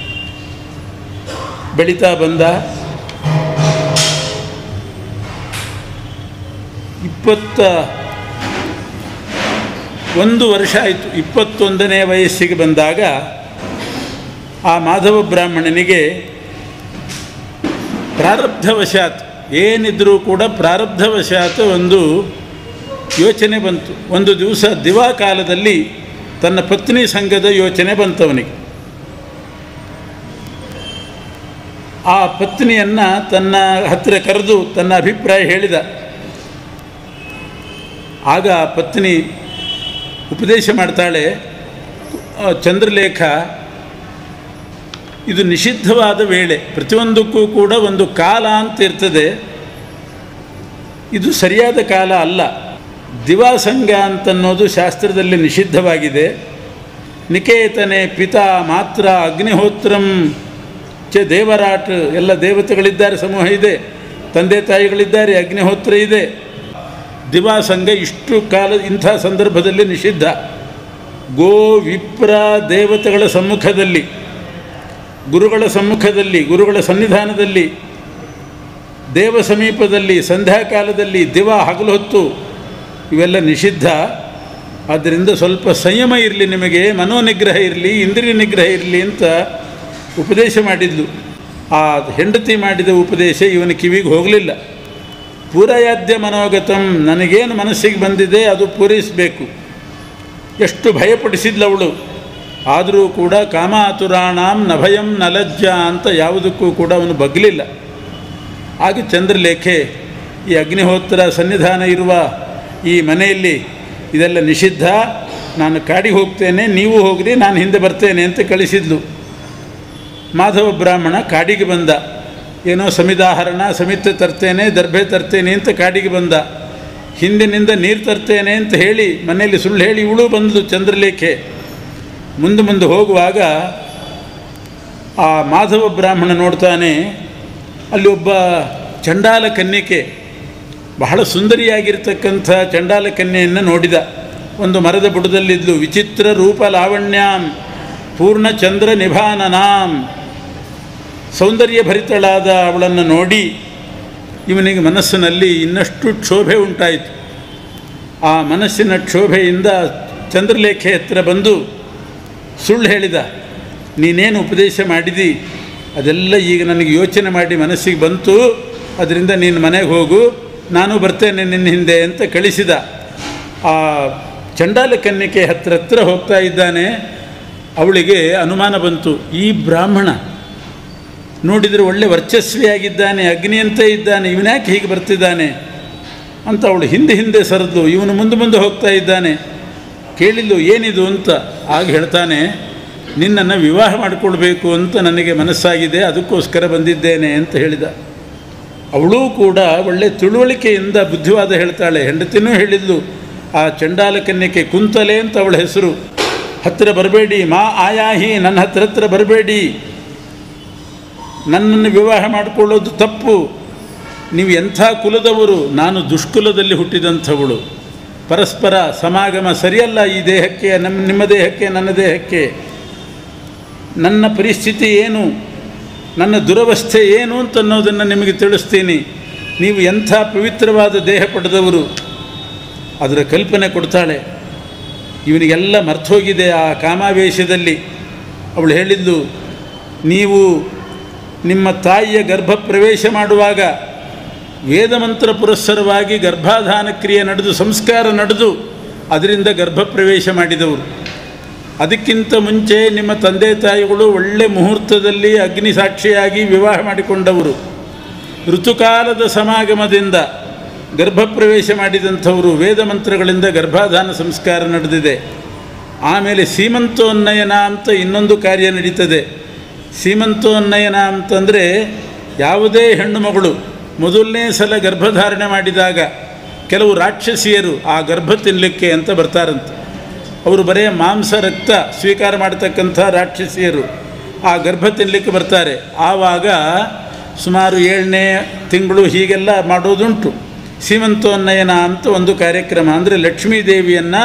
ಬೆಳೀತಾ ಬಂದ. 21 ವರ್ಷ ಆಯಿತು. 21ನೇ ವಯಸ್ಸಿಗೆ ಬಂದಾಗ ಆ ಮಾಧವ ಬ್ರಾಹ್ಮಣನಿಗೆ ಪ್ರಾರಬ್ಧವಶಾತ್, ಏನಿದ್ರೂ ಕೂಡ ಪ್ರಾರಬ್ಧವಶಾತ್ ಒಂದು ಯೋಚನೆ ಬಂತು. ಒಂದು ದಿವಸ ದಿವಾಕಾಲದಲ್ಲಿ ತನ್ನ ಪತ್ನಿ ಸಂಘದ ಯೋಚನೆ ಬಂತವನಿಗೆ. ಆ ಪತ್ನಿಯನ್ನು ತನ್ನ ಹತ್ತಿರ ಕರೆದು ತನ್ನ ಅಭಿಪ್ರಾಯ ಹೇಳಿದ. ಆಗ ಆ ಪತ್ನಿ ಉಪದೇಶ ಮಾಡ್ತಾಳೆ, ಚಂದ್ರಲೇಖ, ಇದು ನಿಷಿದ್ಧವಾದ ವೇಳೆ, ಪ್ರತಿಯೊಂದಕ್ಕೂ ಕೂಡ ಒಂದು ಕಾಲ ಅಂತ ಇರ್ತದೆ. ಇದು ಸರಿಯಾದ ಕಾಲ ಅಲ್ಲ. ದಿವಾಸಂಗ ಅಂತನ್ನೋದು ಶಾಸ್ತ್ರದಲ್ಲಿ ನಿಷಿದ್ಧವಾಗಿದೆ. ನಿಕೇತನೆ ಪಿತಾ ಮಾತ್ರ ಅಗ್ನಿಹೋತ್ರಂ ಚ ದೇವರಾಟ್, ಎಲ್ಲ ದೇವತೆಗಳಿದ್ದಾರೆ, ಸಮೂಹ ಇದೆ, ತಂದೆ ತಾಯಿಗಳಿದ್ದಾರೆ, ಅಗ್ನಿಹೋತ್ರ ಇದೆ. ದಿವಾಸಂಗ ಇಷ್ಟು ಕಾಲ ಇಂಥ ಸಂದರ್ಭದಲ್ಲಿ ನಿಷಿದ್ಧ. ಗೋ ವಿಪ್ರ ದೇವತೆಗಳ ಸಮ್ಮುಖದಲ್ಲಿ, ಗುರುಗಳ ಸಮ್ಮುಖದಲ್ಲಿ, ಗುರುಗಳ ಸನ್ನಿಧಾನದಲ್ಲಿ, ದೇವ ಸಮೀಪದಲ್ಲಿ, ಸಂಧ್ಯಾಕಾಲದಲ್ಲಿ, ದಿವಾ ಹಗಲು ಹೊತ್ತು ಇವೆಲ್ಲ ನಿಷಿದ್ಧ. ಆದ್ದರಿಂದ ಸ್ವಲ್ಪ ಸಂಯಮ ಇರಲಿ, ನಿಮಗೆ ಮನೋನಿಗ್ರಹ ಇರಲಿ, ಇಂದ್ರಿಯ ನಿಗ್ರಹ ಇರಲಿ ಅಂತ ಉಪದೇಶ ಮಾಡಿದ್ಲು. ಆ ಹೆಂಡತಿ ಮಾಡಿದ ಉಪದೇಶ ಇವನ ಕಿವಿಗೆ ಹೋಗಲಿಲ್ಲ. ಪೂರಯಾದ್ಯ ಮನೋಗತಂ, ನನಗೇನು ಮನಸ್ಸಿಗೆ ಬಂದಿದೆ ಅದು ಪೂರೈಸಬೇಕು. ಎಷ್ಟು ಭಯಪಡಿಸಿದ್ಲವಳು. ಆದರೂ ಕೂಡ ಕಾಮಾತುರಾಣಾಂ ನ ಭಯಂ ನ ಲಜ್ಜಾ ಅಂತ ಯಾವುದಕ್ಕೂ ಕೂಡ ಅವನು ಬಗ್ಗಲಿಲ್ಲ. ಆಗ ಚಂದ್ರಲೇಖೆ ಈ ಅಗ್ನಿಹೋತ್ರ ಸನ್ನಿಧಾನ ಇರುವ ಈ ಮನೆಯಲ್ಲಿ ಇದೆಲ್ಲ ನಿಷಿದ್ಧ, ನಾನು ಕಾಡಿಗೆ ಹೋಗ್ತೇನೆ, ನೀವು ಹೋಗ್ರಿ, ನಾನು ಹಿಂದೆ ಬರ್ತೇನೆ ಅಂತ ಕಳಿಸಿದ್ಲು. ಮಾಧವ ಬ್ರಾಹ್ಮಣ ಕಾಡಿಗೆ ಬಂದ. ಏನೋ ಸಮಿದಾಹರಣ, ಸಮಿತಿ ತರ್ತೇನೆ, ದರ್ಭೆ ತರ್ತೇನೆ ಅಂತ ಕಾಡಿಗೆ ಬಂದ. ಹಿಂದಿನಿಂದ ನೀರು ತರ್ತೇನೆ ಅಂತ ಹೇಳಿ ಮನೆಯಲ್ಲಿ ಸುಳ್ಳು ಹೇಳಿ ಇವಳು ಬಂದಳು ಚಂದ್ರಲೇಖೆ. ಮುಂದೆ ಹೋಗುವಾಗ ಆ ಮಾಧವ ಬ್ರಾಹ್ಮಣ ನೋಡ್ತಾನೆ, ಅಲ್ಲಿ ಒಬ್ಬ ಚಂಡಾಲ ಕನ್ಯಕೆ, ಬಹಳ ಸುಂದರಿಯಾಗಿರ್ತಕ್ಕಂಥ ಚಂಡಾಲ ಕನ್ಯೆಯನ್ನು ನೋಡಿದ. ಒಂದು ಮರದ ಬುಡದಲ್ಲಿದ್ಲು. ವಿಚಿತ್ರ ರೂಪ ಲಾವಣ್ಯಾಂ ಪೂರ್ಣಚಂದ್ರ ನಿಭಾನನಾಂ, ಸೌಂದರ್ಯ ಭರಿತಳಾದ ಅವಳನ್ನು ನೋಡಿ ಇವನಿಗೆ ಮನಸ್ಸಿನಲ್ಲಿ ಇನ್ನಷ್ಟು ಕ್ಷೋಭೆ ಉಂಟಾಯಿತು. ಆ ಮನಸ್ಸಿನ ಕ್ಷೋಭೆಯಿಂದ ಚಂದ್ರಲೇಖೆ ಹತ್ರ ಬಂದು ಸುಳ್ಳು ಹೇಳಿದ. ನೀನೇನು ಉಪದೇಶ ಮಾಡಿದಿ ಅದೆಲ್ಲ ಈಗ ನನಗೆ ಯೋಚನೆ ಮಾಡಿ ಮನಸ್ಸಿಗೆ ಬಂತು, ಅದರಿಂದ ನೀನು ಮನೆಗೆ ಹೋಗು, ನಾನು ಬರ್ತೇನೆ ನಿನ್ನ ಹಿಂದೆ ಅಂತ ಕಳಿಸಿದ. ಆ ಚಂಡಾಲ ಕನ್ಯಕೆ ಹತ್ರ ಹೋಗ್ತಾ ಇದ್ದಾನೆ. ಅವಳಿಗೆ ಅನುಮಾನ ಬಂತು, ಈ ಬ್ರಾಹ್ಮಣ ನೋಡಿದರೆ ಒಳ್ಳೆ ವರ್ಚಸ್ವಿಯಾಗಿದ್ದಾನೆ, ಅಗ್ನಿಯಂತೆ ಇದ್ದಾನೆ, ಇವನ್ಯಾಕೆ ಹೀಗೆ ಬರ್ತಿದ್ದಾನೆ ಅಂತ ಅವಳು ಹಿಂದೆ ಸರಿದು ಇವನು ಮುಂದೆ ಹೋಗ್ತಾ ಇದ್ದಾನೆ. ಕೇಳಿದ್ದು ಏನಿದು ಅಂತ. ಆಗ ಹೇಳ್ತಾನೆ, ನಿನ್ನನ್ನು ವಿವಾಹ ಮಾಡಿಕೊಳ್ಬೇಕು ಅಂತ ನನಗೆ ಮನಸ್ಸಾಗಿದೆ, ಅದಕ್ಕೋಸ್ಕರ ಬಂದಿದ್ದೇನೆ ಅಂತ ಹೇಳಿದ. ಅವಳೂ ಕೂಡ ಒಳ್ಳೆ ತಿಳುವಳಿಕೆಯಿಂದ ಬುದ್ಧಿವಾದ ಹೇಳ್ತಾಳೆ. ಹೆಂಡತಿನೂ ಹೇಳಿದ್ಲು. ಆ ಚಂಡಾಲ ಕನ್ಯಕೆ ಕುಂತಲೆ ಅಂತ ಅವಳ ಹೆಸರು. ಹತ್ತಿರ ಬರಬೇಡಿ, ಮಾ ಆಯಾಹಿ, ನನ್ನ ಹತ್ರ ಬರಬೇಡಿ, ನನ್ನನ್ನು ವಿವಾಹ ಮಾಡಿಕೊಳ್ಳೋದು ತಪ್ಪು, ನೀವು ಎಂಥ ಕುಲದವರು, ನಾನು ದುಷ್ಕುಲದಲ್ಲಿ ಹುಟ್ಟಿದಂಥವಳು, ಪರಸ್ಪರ ಸಮಾಗಮ ಸರಿಯಲ್ಲ ಈ ದೇಹಕ್ಕೆ, ನಿಮ್ಮ ದೇಹಕ್ಕೆ ನನ್ನ ದೇಹಕ್ಕೆ, ನನ್ನ ಪರಿಸ್ಥಿತಿ ಏನು, ನನ್ನ ದುರವಸ್ಥೆ ಏನು ಅಂತನ್ನೋದನ್ನು ನಿಮಗೆ ತಿಳಿಸ್ತೀನಿ, ನೀವು ಎಂಥ ಪವಿತ್ರವಾದ ದೇಹ ಪಡೆದವರು. ಅದರ ಕಲ್ಪನೆ ಕೊಡ್ತಾಳೆ. ಇವನಿಗೆಲ್ಲ ಮರ್ತೋಗಿದೆ ಆ ಕಾಮಾವೇಶದಲ್ಲಿ. ಅವಳು ಹೇಳಿದ್ಲು, ನೀವು ನಿಮ್ಮ ತಾಯಿಯ ಗರ್ಭ ಪ್ರವೇಶ ಮಾಡುವಾಗ ವೇದಮಂತ್ರ ಪುರಸ್ಸರವಾಗಿ ಗರ್ಭಾಧಾನ ಕ್ರಿಯೆ ನಡೆದು ಸಂಸ್ಕಾರ ನಡೆದು ಅದರಿಂದ ಗರ್ಭ ಪ್ರವೇಶ ಮಾಡಿದವರು. ಅದಕ್ಕಿಂತ ಮುಂಚೆ ನಿಮ್ಮ ತಂದೆ ತಾಯಿಗಳು ಒಳ್ಳೆ ಮುಹೂರ್ತದಲ್ಲಿ ಅಗ್ನಿ ಸಾಕ್ಷಿಯಾಗಿ ವಿವಾಹ ಮಾಡಿಕೊಂಡವರು. ಋತುಕಾಲದ ಸಮಾಗಮದಿಂದ ಗರ್ಭ ಪ್ರವೇಶ ಮಾಡಿದಂಥವರು. ವೇದ ಮಂತ್ರಗಳಿಂದ ಗರ್ಭಾಧಾನ ಸಂಸ್ಕಾರ ನಡೆದಿದೆ. ಆಮೇಲೆ ಸೀಮಂತೋನ್ನಯನ ಅಂತ ಇನ್ನೊಂದು ಕಾರ್ಯ ನಡೀತದೆ. ಸೀಮಂತೋನ್ನಯನ ಅಂತಂದರೆ ಯಾವುದೇ ಹೆಣ್ಣು ಮಗಳು ಮೊದಲನೇ ಸಲ ಗರ್ಭಧಾರಣೆ ಮಾಡಿದಾಗ ಕೆಲವು ರಾಕ್ಷಸಿಯರು ಆ ಗರ್ಭ ತಿನ್ನಲಿಕ್ಕೆ ಅಂತ ಬರ್ತಾರಂತೆ. ಅವರು ಬರೀ ಮಾಂಸ ರಕ್ತ ಸ್ವೀಕಾರ ಮಾಡತಕ್ಕಂಥ ರಾಕ್ಷಸಿಯರು ಆ ಗರ್ಭ ತಿನ್ನಲಿಕ್ಕೆ ಬರ್ತಾರೆ. ಆವಾಗ ಸುಮಾರು 7ನೇ ತಿಂಗಳು ಹೀಗೆಲ್ಲ ಮಾಡೋದುಂಟು. ಸೀಮಂತೋನ್ನಯನ ಅಂತ ಒಂದು ಕಾರ್ಯಕ್ರಮ. ಅಂದರೆ ಲಕ್ಷ್ಮೀದೇವಿಯನ್ನು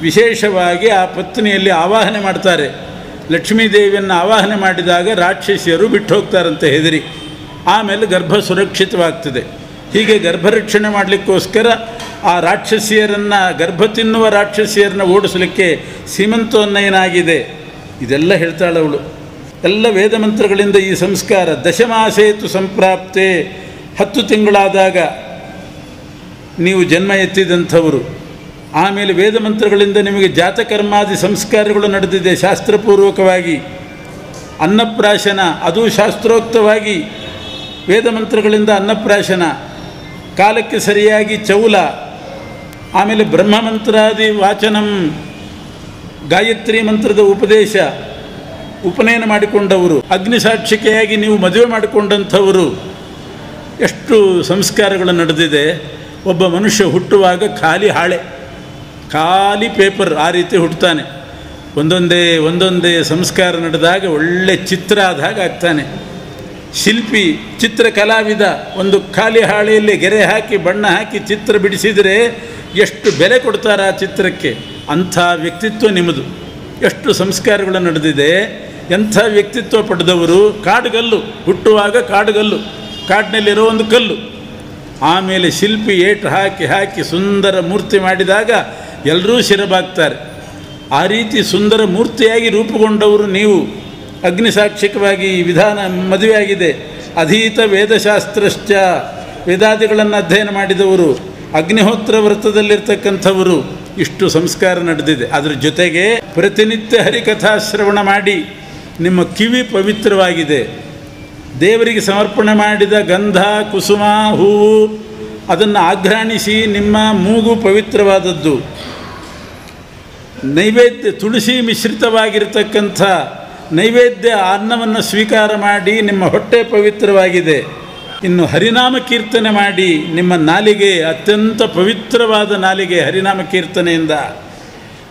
ವಿಶೇಷವಾಗಿ ಆ ಪತ್ನಿಯಲ್ಲಿ ಆವಾಹನೆ ಮಾಡ್ತಾರೆ. ಲಕ್ಷ್ಮೀದೇವಿಯನ್ನು ಆವಾಹನೆ ಮಾಡಿದಾಗ ರಾಕ್ಷಸಿಯರು ಬಿಟ್ಟು ಹೋಗ್ತಾರಂತೆ ಹೆದರಿ. ಆಮೇಲೆ ಗರ್ಭ ಸುರಕ್ಷಿತವಾಗ್ತದೆ. ಹೀಗೆ ಗರ್ಭರಕ್ಷಣೆ ಮಾಡಲಿಕ್ಕೋಸ್ಕರ ಆ ರಾಕ್ಷಸಿಯರನ್ನು, ಗರ್ಭ ತಿನ್ನುವ ರಾಕ್ಷಸಿಯರನ್ನು ಓಡಿಸಲಿಕ್ಕೆ ಸೀಮಂತೋನ್ನಯನ ಆಗಿದೆ. ಇದೆಲ್ಲ ಹೇಳ್ತಾಳವಳು. ಎಲ್ಲ ವೇದ ಮಂತ್ರಗಳಿಂದ ಈ ಸಂಸ್ಕಾರ. ದಶಮಾಸೇತು ಸಂಪ್ರಾಪ್ತೆ, 10 ತಿಂಗಳಾದಾಗ ನೀವು ಜನ್ಮ ಎತ್ತಿದಂಥವರು. ಆಮೇಲೆ ವೇದ ಮಂತ್ರಗಳಿಂದ ನಿಮಗೆ ಜಾತಕರ್ಮಾದಿ ಸಂಸ್ಕಾರಗಳು ನಡೆದಿದೆ ಶಾಸ್ತ್ರಪೂರ್ವಕವಾಗಿ. ಅನ್ನಪ್ರಾಶನ, ಅದು ಶಾಸ್ತ್ರೋಕ್ತವಾಗಿ ವೇದ ಮಂತ್ರಗಳಿಂದ ಅನ್ನಪ್ರಾಶನ. ಕಾಲಕ್ಕೆ ಸರಿಯಾಗಿ ಚೌಲ, ಆಮೇಲೆ ಬ್ರಹ್ಮಮಂತ್ರಾದಿ ವಾಚನಂ, ಗಾಯತ್ರಿ ಮಂತ್ರದ ಉಪದೇಶ, ಉಪನಯನ ಮಾಡಿಕೊಂಡವರು, ಅಗ್ನಿಸಾಕ್ಷಿಕೆಯಾಗಿ ನೀವು ಮದುವೆ ಮಾಡಿಕೊಂಡಂಥವರು. ಎಷ್ಟು ಸಂಸ್ಕಾರಗಳು ನಡೆದಿದೆ. ಒಬ್ಬ ಮನುಷ್ಯ ಹುಟ್ಟುವಾಗ ಖಾಲಿ ಹಾಳೆ, ಖಾಲಿ ಪೇಪರ್, ಆ ರೀತಿ ಹುಟ್ಟುತ್ತಾನೆ. ಒಂದೊಂದೇ ಸಂಸ್ಕಾರ ನಡೆದಾಗ ಒಳ್ಳೆ ಚಿತ್ರ ಆದ ಹಾಗೆ ಆಗ್ತಾನೆ. ಶಿಲ್ಪಿ, ಚಿತ್ರ ಕಲಾವಿದ, ಒಂದು ಖಾಲಿ ಹಾಳೆಯಲ್ಲಿ ಗೆರೆ ಹಾಕಿ ಬಣ್ಣ ಹಾಕಿ ಚಿತ್ರ ಬಿಡಿಸಿದರೆ ಎಷ್ಟು ಬೆಲೆ ಕೊಡ್ತಾರೆ ಆ ಚಿತ್ರಕ್ಕೆ. ಅಂಥ ವ್ಯಕ್ತಿತ್ವ ನಿಮ್ಮದು. ಎಷ್ಟು ಸಂಸ್ಕಾರಗಳು ನಡೆದಿದೆ, ಎಂಥ ವ್ಯಕ್ತಿತ್ವ ಪಡೆದವರು. ಕಾಡುಗಲ್ಲು, ಹುಟ್ಟುವಾಗ ಕಾಡುಗಲ್ಲು, ಕಾಡಿನಲ್ಲಿರೋ ಒಂದು ಕಲ್ಲು. ಆಮೇಲೆ ಶಿಲ್ಪಿ ಏಟು ಹಾಕಿ ಸುಂದರ ಮೂರ್ತಿ ಮಾಡಿದಾಗ ಎಲ್ಲರೂ ಶಿರಬಾಗ್ತಾರೆ. ಆ ರೀತಿ ಸುಂದರ ಮೂರ್ತಿಯಾಗಿ ರೂಪುಗೊಂಡವರು ನೀವು. ಅಗ್ನಿಸಾಕ್ಷಿಕವಾಗಿ ವಿಧಾನ ಮದುವೆಯಾಗಿದೆ. ಅಧೀತ ವೇದಶಾಸ್ತ್ರಶ್ಚ, ವೇದಾದಿಗಳನ್ನು ಅಧ್ಯಯನ ಮಾಡಿದವರು, ಅಗ್ನಿಹೋತ್ರ ವ್ರತದಲ್ಲಿರ್ತಕ್ಕಂಥವರು. ಇಷ್ಟು ಸಂಸ್ಕಾರ ನಡೆದಿದೆ. ಅದರ ಜೊತೆಗೆ ಪ್ರತಿನಿತ್ಯ ಹರಿಕಥಾಶ್ರವಣ ಮಾಡಿ ನಿಮ್ಮ ಕಿವಿ ಪವಿತ್ರವಾಗಿದೆ. ದೇವರಿಗೆ ಸಮರ್ಪಣೆ ಮಾಡಿದ ಗಂಧ, ಕುಸುಮ, ಹೂವು ಅದನ್ನು ಆಘ್ರಾಣಿಸಿ ನಿಮ್ಮ ಮೂಗು ಪವಿತ್ರವಾದದ್ದು. ನೈವೇದ್ಯ, ತುಳಸಿ ಮಿಶ್ರಿತವಾಗಿರ್ತಕ್ಕಂಥ ನೈವೇದ್ಯ ಅನ್ನವನ್ನು ಸ್ವೀಕಾರ ಮಾಡಿ ನಿಮ್ಮ ಹೊಟ್ಟೆ ಪವಿತ್ರವಾಗಿದೆ. ಇನ್ನು ಹರಿನಾಮ ಕೀರ್ತನೆ ಮಾಡಿ ನಿಮ್ಮ ನಾಲಿಗೆ ಅತ್ಯಂತ ಪವಿತ್ರವಾದ ನಾಲಿಗೆ. ಹರಿನಾಮ ಕೀರ್ತನೆಯಿಂದ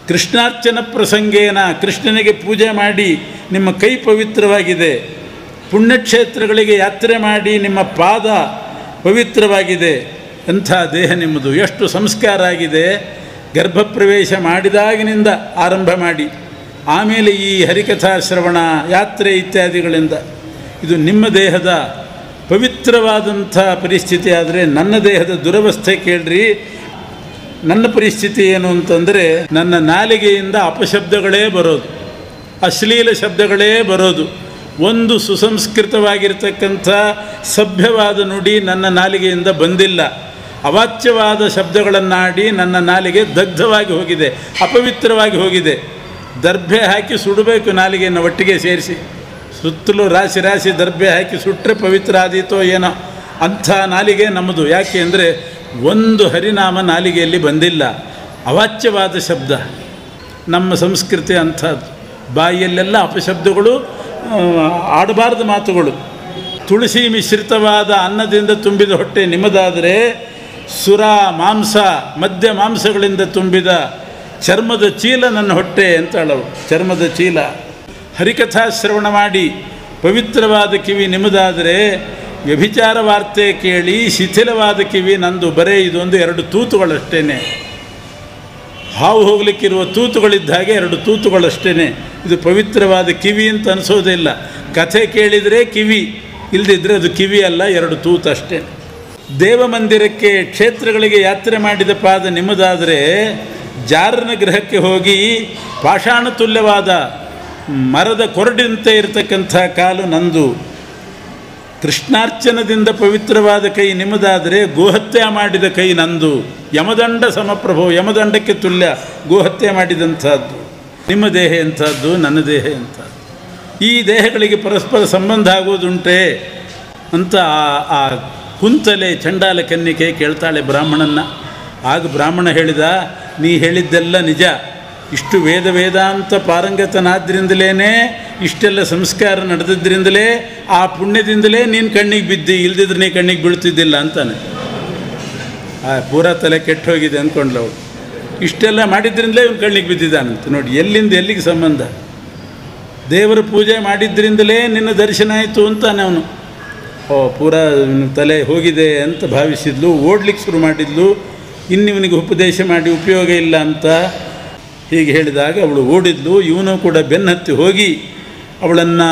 ಕೃಷ್ಣಾರ್ಚನ ಪ್ರಸಂಗೇನ, ಕೃಷ್ಣನಿಗೆ ಪೂಜೆ ಮಾಡಿ ನಿಮ್ಮ ಕೈ ಪವಿತ್ರವಾಗಿದೆ. ಪುಣ್ಯಕ್ಷೇತ್ರಗಳಿಗೆ ಯಾತ್ರೆ ಮಾಡಿ ನಿಮ್ಮ ಪಾದ ಪವಿತ್ರವಾಗಿದೆ. ಎಂಥ ದೇಹ ನಿಮ್ಮದು, ಎಷ್ಟು ಸಂಸ್ಕಾರ ಆಗಿದೆ. ಗರ್ಭಪ್ರವೇಶ ಮಾಡಿದಾಗಿನಿಂದ ಆರಂಭ ಮಾಡಿ ಆಮೇಲೆ ಈ ಹರಿಕಥಾಶ್ರವಣ, ಯಾತ್ರೆ ಇತ್ಯಾದಿಗಳಿಂದ ಇದು ನಿಮ್ಮ ದೇಹದ ಪವಿತ್ರವಾದಂಥ ಪರಿಸ್ಥಿತಿ. ಆದರೆ ನನ್ನ ದೇಹದ ದುರವಸ್ಥೆ ಕೇಳ್ರಿ. ನನ್ನ ಪರಿಸ್ಥಿತಿ ಏನು ಅಂತಂದರೆ, ನನ್ನ ನಾಲಿಗೆಯಿಂದ ಅಪಶಬ್ದಗಳೇ ಬರೋದು, ಅಶ್ಲೀಲ ಶಬ್ದಗಳೇ ಬರೋದು. ಒಂದು ಸುಸಂಸ್ಕೃತವಾಗಿರ್ತಕ್ಕಂಥ ಸಭ್ಯವಾದ ನುಡಿ ನನ್ನ ನಾಲಿಗೆಯಿಂದ ಬಂದಿಲ್ಲ. ಅವಾಚ್ಯವಾದ ಶಬ್ದಗಳನ್ನಾಡಿ ನನ್ನ ನಾಲಿಗೆ ದಗ್ಧವಾಗಿ ಹೋಗಿದೆ, ಅಪವಿತ್ರವಾಗಿ ಹೋಗಿದೆ. ದರ್ಭೆ ಹಾಕಿ ಸುಡಬೇಕು ನಾಲಿಗೆಯನ್ನು ಒಟ್ಟಿಗೆ ಸೇರಿಸಿ, ಸುತ್ತಲೂ ರಾಶಿ ರಾಶಿ ದರ್ಭೆ ಹಾಕಿ ಸುಟ್ಟರೆ ಪವಿತ್ರ ಆದೀತೋ ಏನೋ, ಅಂಥ ನಾಲಿಗೆ ನಮ್ಮದು. ಯಾಕೆ ಅಂದರೆ ಒಂದು ಹರಿನಾಮ ನಾಲಿಗೆಯಲ್ಲಿ ಬಂದಿಲ್ಲ. ಅವಾಚ್ಯವಾದ ಶಬ್ದ ನಮ್ಮ ಸಂಸ್ಕೃತಿ ಅಂಥದ್ದು. ಬಾಯಿಯಲ್ಲೆಲ್ಲ ಅಪಶಬ್ದಗಳು, ಆಡಬಾರ್ದು ಮಾತುಗಳು. ತುಳಸಿ ಮಿಶ್ರಿತವಾದ ಅನ್ನದಿಂದ ತುಂಬಿದ ಹೊಟ್ಟೆ ನಿಮ್ಮದಾದರೆ, ಸುರ ಮಾಂಸ ಮದ್ಯ ಮಾಂಸಗಳಿಂದ ತುಂಬಿದ ಚರ್ಮದ ಚೀಲ ನನ್ನ ಹೊಟ್ಟೆ ಅಂತಾಳವು. ಚರ್ಮದ ಚೀಲ. ಹರಿಕಥಾ ಶ್ರವಣ ಮಾಡಿ ಪವಿತ್ರವಾದ ಕಿವಿ ನಿಮ್ಮದಾದರೆ, ವ್ಯಭಿಚಾರ ವಾರ್ತೆ ಕೇಳಿ ಶಿಥಿಲವಾದ ಕಿವಿ ನಂದು. ಬರೇ ಇದೊಂದು 2 ತೂತುಗಳಷ್ಟೇ. ಹಾವು ಹೋಗಲಿಕ್ಕಿರುವ ತೂತುಗಳಿದ್ದ ಹಾಗೆ 2 ತೂತುಗಳಷ್ಟೇ. ಇದು ಪವಿತ್ರವಾದ ಕಿವಿ ಅಂತ ಅನಿಸೋದೇ ಇಲ್ಲ. ಕಥೆ ಕೇಳಿದರೆ ಕಿವಿ, ಇಲ್ಲದಿದ್ದರೆ ಅದು ಕಿವಿ ಅಲ್ಲ, 2 ತೂತು ಅಷ್ಟೇ. ದೇವಮಂದಿರಕ್ಕೆ ಕ್ಷೇತ್ರಗಳಿಗೆ ಯಾತ್ರೆ ಮಾಡಿದ ಪಾದ ನಿಮ್ಮದಾದರೆ, ಜಾರನ ಗೃಹಕ್ಕೆ ಹೋಗಿ ಪಾಷಾಣ ತುಲ್ಯವಾದ ಮರದ ಕೊರಡಿನಂತೆ ಇರತಕ್ಕಂಥ ಕಾಲು ನಂದು. ಕೃಷ್ಣಾರ್ಚನದಿಂದ ಪವಿತ್ರವಾದ ಕೈ ನಿಮ್ಮದಾದರೆ, ಗೋಹತ್ಯೆ ಮಾಡಿದ ಕೈ ನಂದು. ಯಮದಂಡ ಸಮಪ್ರಭೋ, ಯಮದಂಡಕ್ಕೆ ತುಲ್ಯ ಗೋಹತ್ಯೆ ಮಾಡಿದಂಥದ್ದು. ನಿಮ್ಮ ದೇಹ ಎಂಥದ್ದು, ನನ್ನ ದೇಹ ಎಂಥದ್ದು. ಈ ದೇಹಗಳಿಗೆ ಪರಸ್ಪರ ಸಂಬಂಧ ಆಗೋದುಂಟೆ ಅಂತ ಆ ಕುಂತಲೆ ಚಂಡಾಲ ಕನ್ನಿಕೆ ಕೇಳ್ತಾಳೆ ಬ್ರಾಹ್ಮಣನ್ನ. ಆಗ ಬ್ರಾಹ್ಮಣ ಹೇಳಿದ, ನೀ ಹೇಳಿದ್ದೆಲ್ಲ ನಿಜ. ಇಷ್ಟು ವೇದಾಂತ ಪಾರಂಗತನಾದ್ರಿಂದಲೇ, ಇಷ್ಟೆಲ್ಲ ಸಂಸ್ಕಾರ ನಡೆದಿದ್ದರಿಂದಲೇ, ಆ ಪುಣ್ಯದಿಂದಲೇ ನೀನು ಕಣ್ಣಿಗೆ ಬಿದ್ದಿ, ಇಲ್ದಿದ್ರೆ ನೀ ಕಣ್ಣಿಗೆ ಬೀಳ್ತಿದ್ದಿಲ್ಲ ಅಂತಾನೆ. ಪೂರಾ ತಲೆ ಕೆಟ್ಟು ಹೋಗಿದೆ ಅಂದ್ಕೊಂಡ್ಲವಳು. ಇಷ್ಟೆಲ್ಲ ಮಾಡಿದ್ರಿಂದಲೇ ಇವನು ಕಣ್ಣಿಗೆ ಬಿದ್ದಿದ್ದಾನಂತೆ. ನೋಡಿ ಎಲ್ಲಿಂದ ಎಲ್ಲಿಗೆ ಸಂಬಂಧ. ದೇವರ ಪೂಜೆ ಮಾಡಿದ್ದರಿಂದಲೇ ನಿನ್ನ ದರ್ಶನ ಆಯಿತು ಅಂತಾನೆ ಅವನು. ಪೂರಾ ತಲೆ ಹೋಗಿದೆ ಅಂತ ಭಾವಿಸಿದ್ಲು. ಓಡ್ಲಿಕ್ಕೆ ಶುರು ಮಾಡಿದ್ಲು. ಇನ್ನಿವನಿಗೆ ಉಪದೇಶ ಮಾಡಿ ಉಪಯೋಗ ಇಲ್ಲ ಅಂತ ಹೀಗೆ ಹೇಳಿದಾಗ ಅವಳು ಓಡಿದ್ಲು. ಇವನು ಕೂಡ ಬೆನ್ನತ್ತಿ ಹೋಗಿ ಅವಳನ್ನು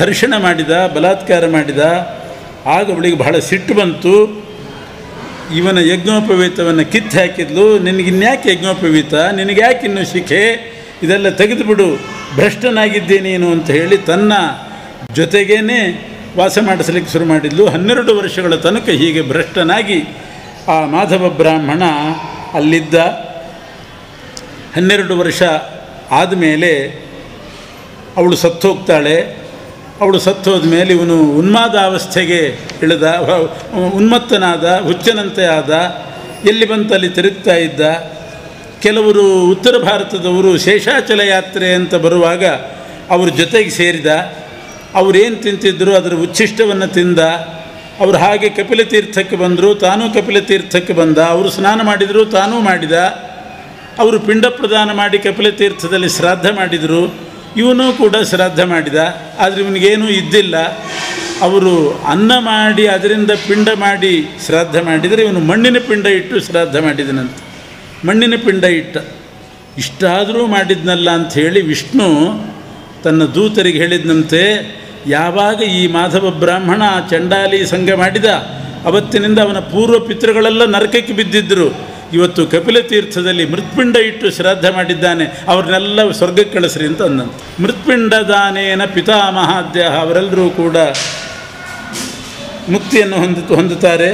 ದರ್ಶನ ಮಾಡಿದ, ಬಲಾತ್ಕಾರ ಮಾಡಿದ. ಆಗ ಅವಳಿಗೆ ಬಹಳ ಸಿಟ್ಟು ಬಂತು. ಇವನ ಯಜ್ಞೋಪವೀತವನ್ನು ಕಿತ್ತು ಹಾಕಿದ್ಲು. ನಿನಗಿನ್ಯಾಕೆ ಯಜ್ಞೋಪವೀತ, ನಿನಗೆ ಯಾಕೆ ಇನ್ನೂ ಶಿಖೆ, ಇದೆಲ್ಲ ತೆಗೆದುಬಿಡು, ಭ್ರಷ್ಟನಾಗಿದ್ದೆ ನೀನು ಅಂತ ಹೇಳಿ ತನ್ನ ಜೊತೆಗೇ ವಾಸ ಮಾಡಿಸಲಿಕ್ಕೆ ಶುರು ಮಾಡಿದ್ಲು. 12 ವರ್ಷಗಳ ತನಕ ಹೀಗೆ ಭ್ರಷ್ಟನಾಗಿ ಆ ಮಾಧವ ಬ್ರಾಹ್ಮಣ ಅಲ್ಲಿದ್ದ. 12 ವರ್ಷ ಆದಮೇಲೆ ಅವಳು ಸತ್ತೋಗ್ತಾಳೆ. ಅವಳು ಸತ್ತೋದ ಮೇಲೆ ಇವನು ಉನ್ಮಾದಾವಸ್ಥೆಗೆ ಇಳಿದ, ಉನ್ಮತ್ತನಾದ, ಹುಚ್ಚನಂತೆ ಆದ. ಎಲ್ಲಿ ಬಂತಲ್ಲಿ ತಿರುಗ್ತಾ ಇದ್ದ. ಕೆಲವರು ಉತ್ತರ ಭಾರತದವರು ಶೇಷಾಚಲ ಯಾತ್ರೆ ಅಂತ ಬರುವಾಗ ಅವ್ರ ಜೊತೆಗೆ ಸೇರಿದ. ಅವರೇನು ತಿಂತಿದ್ರು ಅದರ ಉಚ್ಛಿಷ್ಟವನ್ನು ತಿಂದ. ಅವರು ಹಾಗೆ ಕಪಿಲ ತೀರ್ಥಕ್ಕೆ ಬಂದರು, ತಾನೂ ಕಪಿಲ ತೀರ್ಥಕ್ಕೆ ಬಂದ. ಅವರು ಸ್ನಾನ ಮಾಡಿದರು, ತಾನೂ ಮಾಡಿದ. ಅವರು ಪಿಂಡ ಪ್ರದಾನ ಮಾಡಿ ಕಪಿಲ ತೀರ್ಥದಲ್ಲಿ ಶ್ರಾದ್ದ ಮಾಡಿದರು. ಇವನು ಕೂಡ ಶ್ರಾದ್ದ ಮಾಡಿದ. ಆದರೆ ಇವನಿಗೇನೂ ಇದ್ದಿಲ್ಲ. ಅವರು ಅನ್ನ ಮಾಡಿ ಅದರಿಂದ ಪಿಂಡ ಮಾಡಿ ಶ್ರಾದ್ದ ಮಾಡಿದರೆ, ಇವನು ಮಣ್ಣಿನ ಪಿಂಡ ಇಟ್ಟು ಶ್ರಾದ್ದ ಮಾಡಿದನಂತೆ. ಮಣ್ಣಿನ ಪಿಂಡ ಇಟ್ಟ. ಇಷ್ಟಾದರೂ ಮಾಡಿದ್ನಲ್ಲ ಅಂಥೇಳಿ ವಿಷ್ಣು ತನ್ನ ದೂತರಿಗೆ ಹೇಳಿದ್ನಂತೆ, ಯಾವಾಗ ಈ ಮಾಧವ ಬ್ರಾಹ್ಮಣ ಚಂಡಾಲಿ ಸಂಘ ಮಾಡಿದ ಅವತ್ತಿನಿಂದ ಅವನ ಪೂರ್ವ ಪಿತೃಗಳೆಲ್ಲ ನರಕಕ್ಕೆ ಬಿದ್ದಿದ್ದರು. ಇವತ್ತು ಕಪಿಲ ತೀರ್ಥದಲ್ಲಿ ಮೃತ್ಪಿಂಡ ಇಟ್ಟು ಶ್ರಾದ್ದ ಮಾಡಿದ್ದಾನೆ, ಅವ್ರನ್ನೆಲ್ಲ ಸ್ವರ್ಗಕ್ಕೆ ಕಳಿಸ್ರಿ ಅಂತ ಅಂದಂತೆ. ಮೃತ್ಪಿಂಡ ದಾನೇನ ಪಿತಾಮಹಾದ್ಯ, ಅವರೆಲ್ಲರೂ ಕೂಡ ಮುಕ್ತಿಯನ್ನು ಹೊಂದುತ್ತಾರೆ.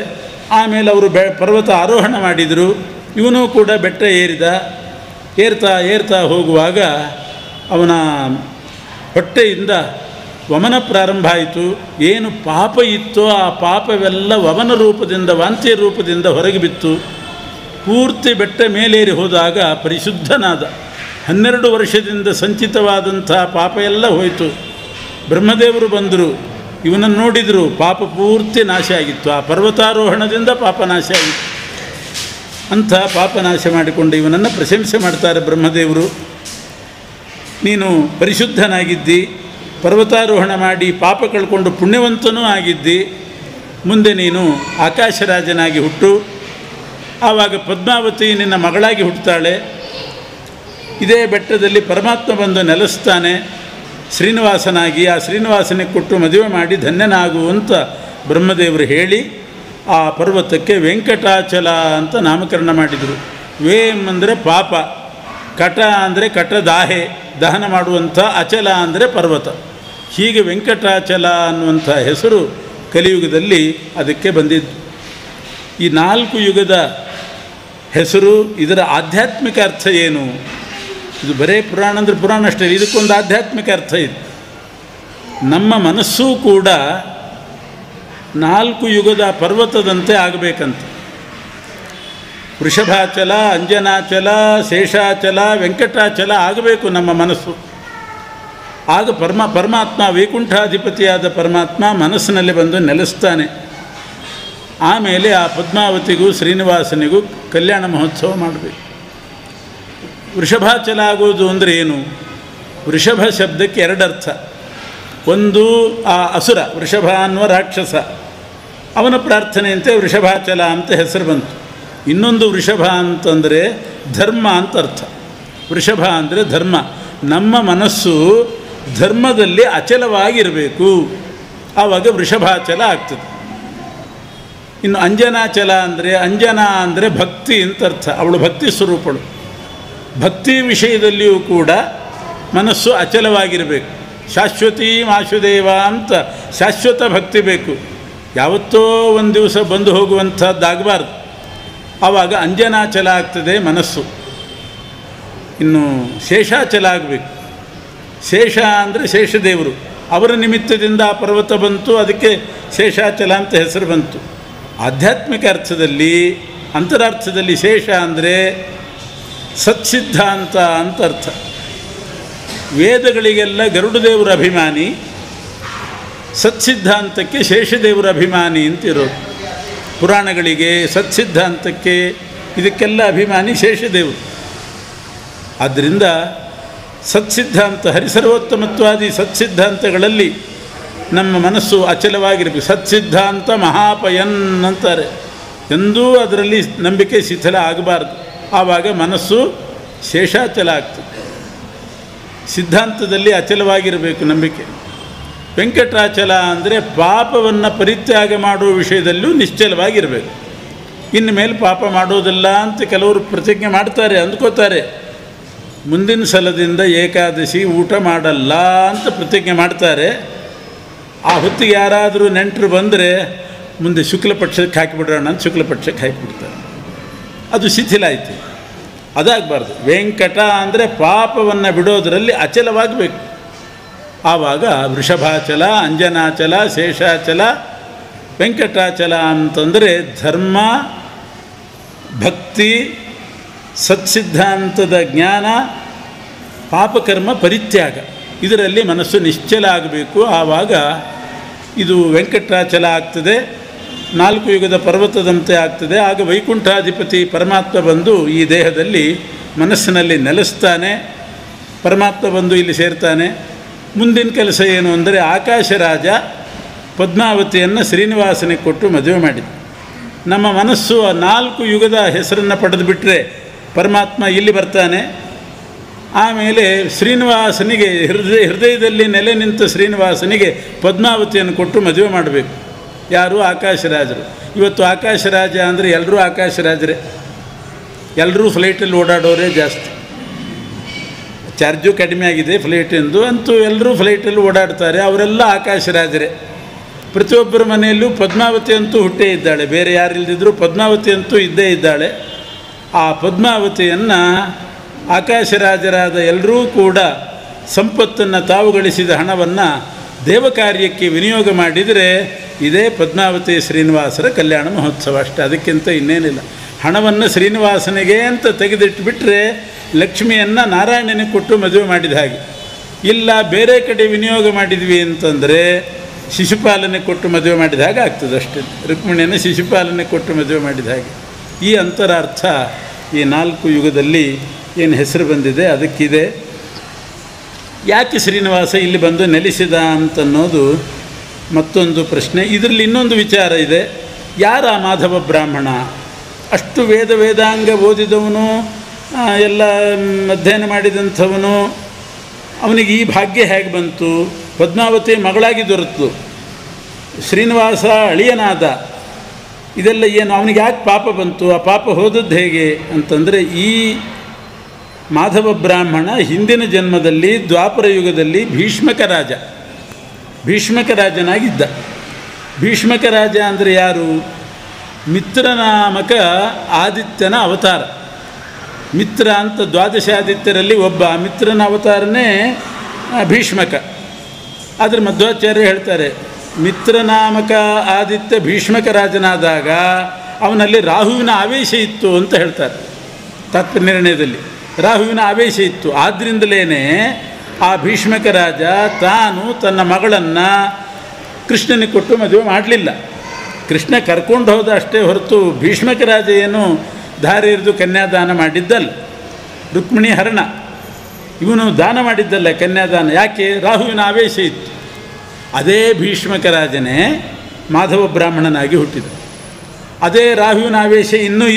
ಆಮೇಲೆ ಅವರು ಪರ್ವತ ಆರೋಹಣ ಮಾಡಿದರು. ಇವನು ಕೂಡ ಬೆಟ್ಟ ಏರಿದ. ಏರ್ತಾ ಹೋಗುವಾಗ ಅವನ ಹೊಟ್ಟೆಯಿಂದ ವಮನ ಪ್ರಾರಂಭ ಆಯಿತು. ಏನು ಪಾಪ ಇತ್ತೋ ಆ ಪಾಪವೆಲ್ಲ ವಮನ ರೂಪದಿಂದ, ವಾಂತಿಯ ರೂಪದಿಂದ ಹೊರಗೆ ಬಿತ್ತು. ಪೂರ್ತಿ ಬೆಟ್ಟ ಮೇಲೇರಿ ಹೋದಾಗ ಪರಿಶುದ್ಧನಾದ. 12 ವರ್ಷದಿಂದ ಸಂಚಿತವಾದಂಥ ಪಾಪ ಎಲ್ಲ ಹೋಯಿತು. ಬ್ರಹ್ಮದೇವರು ಬಂದರು, ಇವನನ್ನು ನೋಡಿದರು. ಪಾಪ ಪೂರ್ತಿ ನಾಶ ಆಗಿತ್ತು. ಆ ಪರ್ವತಾರೋಹಣದಿಂದ ಪಾಪ ನಾಶ ಆಗಿತ್ತು. ಅಂಥ ಪಾಪನಾಶ ಮಾಡಿಕೊಂಡು ಇವನನ್ನು ಪ್ರಶಂಸೆ ಮಾಡ್ತಾರೆ ಬ್ರಹ್ಮದೇವರು. ನೀನು ಪರಿಶುದ್ಧನಾಗಿದ್ದಿ, ಪರ್ವತಾರೋಹಣ ಮಾಡಿ ಪಾಪ ಕಳ್ಕೊಂಡು ಪುಣ್ಯವಂತನೂ ಆಗಿದ್ದಿ. ಮುಂದೆ ನೀನು ಆಕಾಶರಾಜನಾಗಿ ಹುಟ್ಟು. ಆವಾಗ ಪದ್ಮಾವತಿ ನಿನ್ನ ಮಗಳಾಗಿ ಹುಟ್ಟುತ್ತಾಳೆ. ಇದೇ ಬೆಟ್ಟದಲ್ಲಿ ಪರಮಾತ್ಮ ಬಂದು ನೆಲೆಸ್ತಾನೆ ಶ್ರೀನಿವಾಸನಾಗಿ. ಆ ಶ್ರೀನಿವಾಸನಿಗೆ ಕೊಟ್ಟು ಮದುವೆ ಮಾಡಿ ಧನ್ಯನಾಗು ಅಂತ ಬ್ರಹ್ಮದೇವರು ಹೇಳಿ ಆ ಪರ್ವತಕ್ಕೆ ವೆಂಕಟಾಚಲ ಅಂತ ನಾಮಕರಣ ಮಾಡಿದರು. ವೇಂ ಅಂದರೆ ಪಾಪ, ಕಟ ಅಂದರೆ ಕಟದಾಹೆ, ದಹನ ಮಾಡುವಂಥ, ಅಚಲ ಅಂದರೆ ಪರ್ವತ. ಹೀಗೆ ವೆಂಕಟಾಚಲ ಅನ್ನುವಂಥ ಹೆಸರು ಕಲಿಯುಗದಲ್ಲಿ ಅದಕ್ಕೆ ಬಂದಿದ್ದು. ಈ 4 ಯುಗದ ಹೆಸರು, ಇದರ ಆಧ್ಯಾತ್ಮಿಕ ಅರ್ಥ ಏನು? ಇದು ಬರೇ ಪುರಾಣ ಅಂದರೆ ಪುರಾಣ ಅಷ್ಟೇ, ಇದಕ್ಕೊಂದು ಆಧ್ಯಾತ್ಮಿಕ ಅರ್ಥ ಇದೆ. ನಮ್ಮ ಮನಸ್ಸೂ ಕೂಡ 4 ಯುಗದ ಪರ್ವತದಂತೆ ಆಗಬೇಕಂತ. ವೃಷಭಾಚಲ, ಅಂಜನಾಚಲ, ಶೇಷಾಚಲ, ವೆಂಕಟಾಚಲ ಆಗಬೇಕು ನಮ್ಮ ಮನಸ್ಸು. ಆಗ ಪರಮಾತ್ಮ, ವೈಕುಂಠಾಧಿಪತಿಯಾದ ಪರಮಾತ್ಮ ಮನಸ್ಸಿನಲ್ಲಿ ಬಂದು ನೆಲೆಸ್ತಾನೆ. ಆಮೇಲೆ ಆ ಪದ್ಮಾವತಿಗೂ ಶ್ರೀನಿವಾಸನಿಗೂ ಕಲ್ಯಾಣ ಮಹೋತ್ಸವ ಮಾಡಬೇಕು. ವೃಷಭಾಚಲ ಆಗೋದು ಅಂದರೆ ಏನು? ವೃಷಭ ಶಬ್ದಕ್ಕೆ 2 ಅರ್ಥ. ಒಂದು ಆ ಅಸುರ, ವೃಷಭ ಅನ್ನುವ ರಾಕ್ಷಸ, ಅವನ ಪ್ರಾರ್ಥನೆಯಂತೆ ವೃಷಭಾಚಲ ಅಂತ ಹೆಸರು ಬಂತು. ಇನ್ನೊಂದು ವೃಷಭ ಅಂತಂದರೆ ಧರ್ಮ ಅಂತ ಅರ್ಥ. ವೃಷಭ ಅಂದರೆ ಧರ್ಮ. ನಮ್ಮ ಮನಸ್ಸು ಧರ್ಮದಲ್ಲಿ ಅಚಲವಾಗಿರಬೇಕು, ಆವಾಗ ವೃಷಭಾಚಲ ಆಗ್ತದೆ. ಇನ್ನು ಅಂಜನಾಚಲ ಅಂದರೆ, ಅಂಜನಾ ಅಂದರೆ ಭಕ್ತಿ ಅಂತ ಅರ್ಥ. ಅವಳು ಭಕ್ತಿ ಸ್ವರೂಪಳು. ಭಕ್ತಿ ವಿಷಯದಲ್ಲಿಯೂ ಕೂಡ ಮನಸ್ಸು ಅಚಲವಾಗಿರಬೇಕು. ಶಾಶ್ವತೀ ವಾಸುದೇವ ಅಂತ ಶಾಶ್ವತ ಭಕ್ತಿ ಬೇಕು. ಯಾವತ್ತೋ ಒಂದು ದಿವಸ ಬಂದು ಹೋಗುವಂಥದ್ದಾಗಬಾರ್ದು. ಆವಾಗ ಅಂಜನಾಚಲ ಆಗ್ತದೆ ಮನಸ್ಸು. ಇನ್ನು ಶೇಷಾಚಲ ಆಗಬೇಕು. ಶೇಷ ಅಂದರೆ ಶೇಷದೇವರು, ಅವರ ನಿಮಿತ್ತದಿಂದ ಆ ಪರ್ವತ ಬಂತು, ಅದಕ್ಕೆ ಶೇಷಾಚಲ ಅಂತ ಹೆಸರು ಬಂತು. ಆಧ್ಯಾತ್ಮಿಕ ಅರ್ಥದಲ್ಲಿ, ಅಂತರಾರ್ಥದಲ್ಲಿ ಶೇಷ ಅಂದರೆ ಸತ್ಸಿದ್ಧಾಂತ ಅಂತ ಅರ್ಥ. ವೇದಗಳಿಗೆಲ್ಲ ಗರುಡದೇವರ ಅಭಿಮಾನಿ, ಸತ್ಸಿದ್ಧಾಂತಕ್ಕೆ ಶೇಷದೇವರ ಅಭಿಮಾನಿ ಅಂತಿರೋದು. ಪುರಾಣಗಳಿಗೆ, ಸತ್ಸಿದ್ಧಾಂತಕ್ಕೆ, ಇದಕ್ಕೆಲ್ಲ ಅಭಿಮಾನಿ ಶೇಷದೇವರು. ಆದ್ದರಿಂದ ಸತ್ಸಿದ್ಧಾಂತ, ಹರಿಸರ್ವೋತ್ತಮತ್ವಾದಿ ಸತ್ಸಿದ್ಧಾಂತಗಳಲ್ಲಿ ನಮ್ಮ ಮನಸ್ಸು ಅಚಲವಾಗಿರಬೇಕು. ಸತ್ಸಿದ್ಧಾಂತ ಮಹಾಪಯನ್ ಅಂತಾರೆ. ಎಂದೂ ಅದರಲ್ಲಿ ನಂಬಿಕೆ ಶಿಥಿಲ ಆಗಬಾರ್ದು. ಆವಾಗ ಮನಸ್ಸು ಶೇಷಾಚಲ ಆಗ್ತದೆ. ಸಿದ್ಧಾಂತದಲ್ಲಿ ಅಚಲವಾಗಿರಬೇಕು ನಂಬಿಕೆ. ವೆಂಕಟಾಚಲ ಅಂದರೆ ಪಾಪವನ್ನು ಪರಿತ್ಯಾಗ ಮಾಡುವ ವಿಷಯದಲ್ಲೂ ನಿಶ್ಚಲವಾಗಿರಬೇಕು. ಇನ್ನು ಮೇಲೆ ಪಾಪ ಮಾಡೋದಿಲ್ಲ ಅಂತ ಕೆಲವರು ಪ್ರತಿಜ್ಞೆ ಮಾಡ್ತಾರೆ, ಅಂದ್ಕೋತಾರೆ. ಮುಂದಿನ ಸಲದಿಂದ ಏಕಾದಶಿ ಊಟ ಮಾಡಲ್ಲ ಅಂತ ಪ್ರತಿಜ್ಞೆ ಮಾಡ್ತಾರೆ. ಆ ಹೊತ್ತಿಗೆ ಯಾರಾದರೂ ನೆಂಟರು ಬಂದರೆ ಮುಂದೆ ಶುಕ್ಲಪಕ್ಷಕ್ಕೆ ಹಾಕಿಬಿಡೋಣ ಅಂತ ಶುಕ್ಲಪಕ್ಷಕ್ಕೆ ಹಾಕಿಬಿಡ್ತಾರೆ. ಅದು ಶಿಥಿಲ ಆಯಿತು. ಅದಾಗಬಾರ್ದು. ವೆಂಕಟ ಅಂದರೆ ಪಾಪವನ್ನು ಬಿಡೋದರಲ್ಲಿ ಅಚಲವಾಗಬೇಕು. ಆವಾಗ ವೃಷಭಾಚಲ, ಅಂಜನಾಚಲ, ಶೇಷಾಚಲ, ವೆಂಕಟಾಚಲ ಅಂತಂದರೆ ಧರ್ಮ, ಭಕ್ತಿ, ಸತ್ಸಿದ್ಧಾಂತದ ಜ್ಞಾನ, ಪಾಪಕರ್ಮ ಪರಿತ್ಯಾಗ, ಇದರಲ್ಲಿ ಮನಸ್ಸು ನಿಶ್ಚಲ ಆಗಬೇಕು. ಆವಾಗ ಇದು ವೆಂಕಟಾಚಲ ಆಗ್ತದೆ, 4 ಯುಗದ ಪರ್ವತದಂತೆ ಆಗ್ತದೆ. ಆಗ ವೈಕುಂಠಾಧಿಪತಿ ಪರಮಾತ್ಮ ಬಂದು ಈ ದೇಹದಲ್ಲಿ ಮನಸ್ಸಿನಲ್ಲಿ ನೆಲೆಸ್ತಾನೆ. ಪರಮಾತ್ಮ ಬಂದು ಇಲ್ಲಿ ಸೇರ್ತಾನೆ. ಮುಂದಿನ ಕೆಲಸ ಏನು ಅಂದರೆ, ಆಕಾಶರಾಜ ಪದ್ಮಾವತಿಯನ್ನು ಶ್ರೀನಿವಾಸನಿಗೆ ಕೊಟ್ಟು ಮದುವೆ ಮಾಡಿದ. ನಮ್ಮ ಮನಸ್ಸು ಆ 4 ಯುಗದ ಹೆಸರನ್ನು ಪಡೆದು ಬಿಟ್ಟರೆ ಪರಮಾತ್ಮ ಇಲ್ಲಿ ಬರ್ತಾನೆ. ಆಮೇಲೆ ಶ್ರೀನಿವಾಸನಿಗೆ ಹೃದಯದಲ್ಲಿ ನೆಲೆ ನಿಂತ ಶ್ರೀನಿವಾಸನಿಗೆ ಪದ್ಮಾವತಿಯನ್ನು ಕೊಟ್ಟು ಮದುವೆ ಮಾಡಬೇಕು. ಯಾರು? ಆಕಾಶರಾಜರು. ಇವತ್ತು ಆಕಾಶರಾಜ ಅಂದರೆ ಎಲ್ಲರೂ ಆಕಾಶರಾಜರೇ, ಎಲ್ಲರೂ ಫ್ಲೈಟಲ್ಲಿ ಓಡಾಡೋರೇ ಜಾಸ್ತಿ. ಚಾರ್ಜು ಕಡಿಮೆ ಆಗಿದೆ ಫ್ಲೈಟಿಂದು, ಅಂತೂ ಎಲ್ಲರೂ ಫ್ಲೈಟಲ್ಲಿ ಓಡಾಡ್ತಾರೆ. ಅವರೆಲ್ಲ ಆಕಾಶರಾಜರೇ. ಪ್ರತಿಯೊಬ್ಬರ ಮನೆಯಲ್ಲೂ ಪದ್ಮಾವತಿ ಅಂತೂ ಹುಟ್ಟೇ ಇದ್ದಾಳೆ. ಬೇರೆ ಯಾರಿಲ್ಲದಿದ್ದರೂ ಪದ್ಮಾವತಿ ಅಂತೂ ಇದ್ದೇ ಇದ್ದಾಳೆ. ಆ ಪದ್ಮಾವತಿಯನ್ನು ಆಕಾಶರಾಜರಾದ ಎಲ್ಲರೂ ಕೂಡ ಸಂಪತ್ತನ್ನು, ತಾವು ಗಳಿಸಿದ ಹಣವನ್ನು ದೇವಕಾರ್ಯಕ್ಕೆ ವಿನಿಯೋಗ ಮಾಡಿದರೆ ಇದೇ ಪದ್ಮಾವತಿ ಶ್ರೀನಿವಾಸರ ಕಲ್ಯಾಣ ಮಹೋತ್ಸವ ಅಷ್ಟೇ. ಅದಕ್ಕಿಂತ ಇನ್ನೇನಿಲ್ಲ. ಹಣವನ್ನು ಶ್ರೀನಿವಾಸನಿಗೆ ಅಂತ ತೆಗೆದಿಟ್ಟುಬಿಟ್ರೆ ಲಕ್ಷ್ಮಿಯನ್ನು ನಾರಾಯಣನಿಗೆ ಕೊಟ್ಟು ಮದುವೆ ಮಾಡಿದ ಹಾಗೆ. ಇಲ್ಲ ಬೇರೆ ಕಡೆ ವಿನಿಯೋಗ ಮಾಡಿದ್ವಿ ಅಂತಂದರೆ ಶಿಶುಪಾಲನೆ ಕೊಟ್ಟು ಮದುವೆ ಮಾಡಿದ ಹಾಗೆ ಆಗ್ತದೆ ಅಷ್ಟೇ. ರುಕ್ಮಿಣಿಯನ್ನು ಶಿಶುಪಾಲನೆ ಕೊಟ್ಟು ಮದುವೆ ಮಾಡಿದ ಹಾಗೆ. ಈ ಅಂತರಾರ್ಥ ಈ 4 ಯುಗದಲ್ಲಿ ಏನು ಹೆಸರು ಬಂದಿದೆ ಅದಕ್ಕಿದೆ. ಯಾಕೆ ಶ್ರೀನಿವಾಸ ಇಲ್ಲಿ ಬಂದು ನೆಲೆಸಿದ ಅಂತನ್ನೋದು ಮತ್ತೊಂದು ಪ್ರಶ್ನೆ. ಇದರಲ್ಲಿ ಇನ್ನೊಂದು ವಿಚಾರ ಇದೆ. ಯಾರ ಮಾಧವ ಬ್ರಾಹ್ಮಣ? ಅಷ್ಟು ವೇದಾಂಗ ಓದಿದವನು, ಎಲ್ಲ ಅಧ್ಯಯನ ಮಾಡಿದಂಥವನು, ಅವನಿಗೆ ಈ ಭಾಗ್ಯ ಹೇಗೆ ಬಂತು? ಪದ್ಮಾವತಿ ಮಗಳಾಗಿ ದೊರೆತು, ಶ್ರೀನಿವಾಸ ಅಳಿಯನಾದ, ಇದೆಲ್ಲ ಏನು, ಅವನಿಗೆ ಯಾಕೆ ಪಾಪ ಬಂತು, ಆ ಪಾಪ ಹೋದದ್ದು ಹೇಗೆ ಅಂತಂದರೆ, ಈ ಮಾಧವ ಬ್ರಾಹ್ಮಣ ಹಿಂದಿನ ಜನ್ಮದಲ್ಲಿ ದ್ವಾಪರ ಯುಗದಲ್ಲಿ ಭೀಷ್ಮಕ ರಾಜನಾಗಿದ್ದ. ಭೀಷ್ಮಕ ರಾಜ ಅಂದರೆ ಯಾರು? ಮಿತ್ರನಾಮಕ ಆದಿತ್ಯನ ಅವತಾರ. ಮಿತ್ರ ಅಂತ ದ್ವಾದಶಾದಿತ್ಯರಲ್ಲಿ ಒಬ್ಬ, ಮಿತ್ರನ ಅವತಾರನೇ ಭೀಷ್ಮಕ. ಆದರೆ ಮಧ್ವಾಚಾರ್ಯ ಹೇಳ್ತಾರೆ, ಮಿತ್ರನಾಮಕ ಆದಿತ್ಯ ಭೀಷ್ಮಕ ರಾಜನಾದಾಗ ಅವನಲ್ಲಿ ರಾಹುವಿನ ಆವೇಶ ಇತ್ತು ಅಂತ ಹೇಳ್ತಾರೆ ತಾತ್ಪರ್ಯ ನಿರ್ಣಯದಲ್ಲಿ. ರಾಹುವಿನ ಆವೇಶ ಇತ್ತು, ಆದ್ದರಿಂದಲೇ ಆ ಭೀಷ್ಮಕ ರಾಜ ತಾನು ತನ್ನ ಮಗಳನ್ನು ಕೃಷ್ಣನಿಗೆ ಕೊಟ್ಟು ಮದುವೆ ಮಾಡಲಿಲ್ಲ. ಕೃಷ್ಣ ಕರ್ಕೊಂಡು ಹೋದ ಅಷ್ಟೇ ಹೊರತು ಭೀಷ್ಮಕ ರಾಜ ಏನು ದಾರಿ ಎರೆದು ಕನ್ಯಾದಾನ ಮಾಡಿದ್ದಲ್ಲ. ರುಕ್ಮಿಣಿ ಹರಣ ಇವನು ದಾನ ಮಾಡಿದ್ದಲ್ಲ ಕನ್ಯಾದಾನ. ಯಾಕೆ? ರಾಹುವಿನ ಆವೇಶ ಇತ್ತು. ಅದೇ ಭೀಷ್ಮಕ ರಾಜನೇ ಮಾಧವ ಬ್ರಾಹ್ಮಣನಾಗಿ ಹುಟ್ಟಿದ. ಅದೇ ರಾಹುವಿನ ಆವೇಶ ಇನ್ನೂ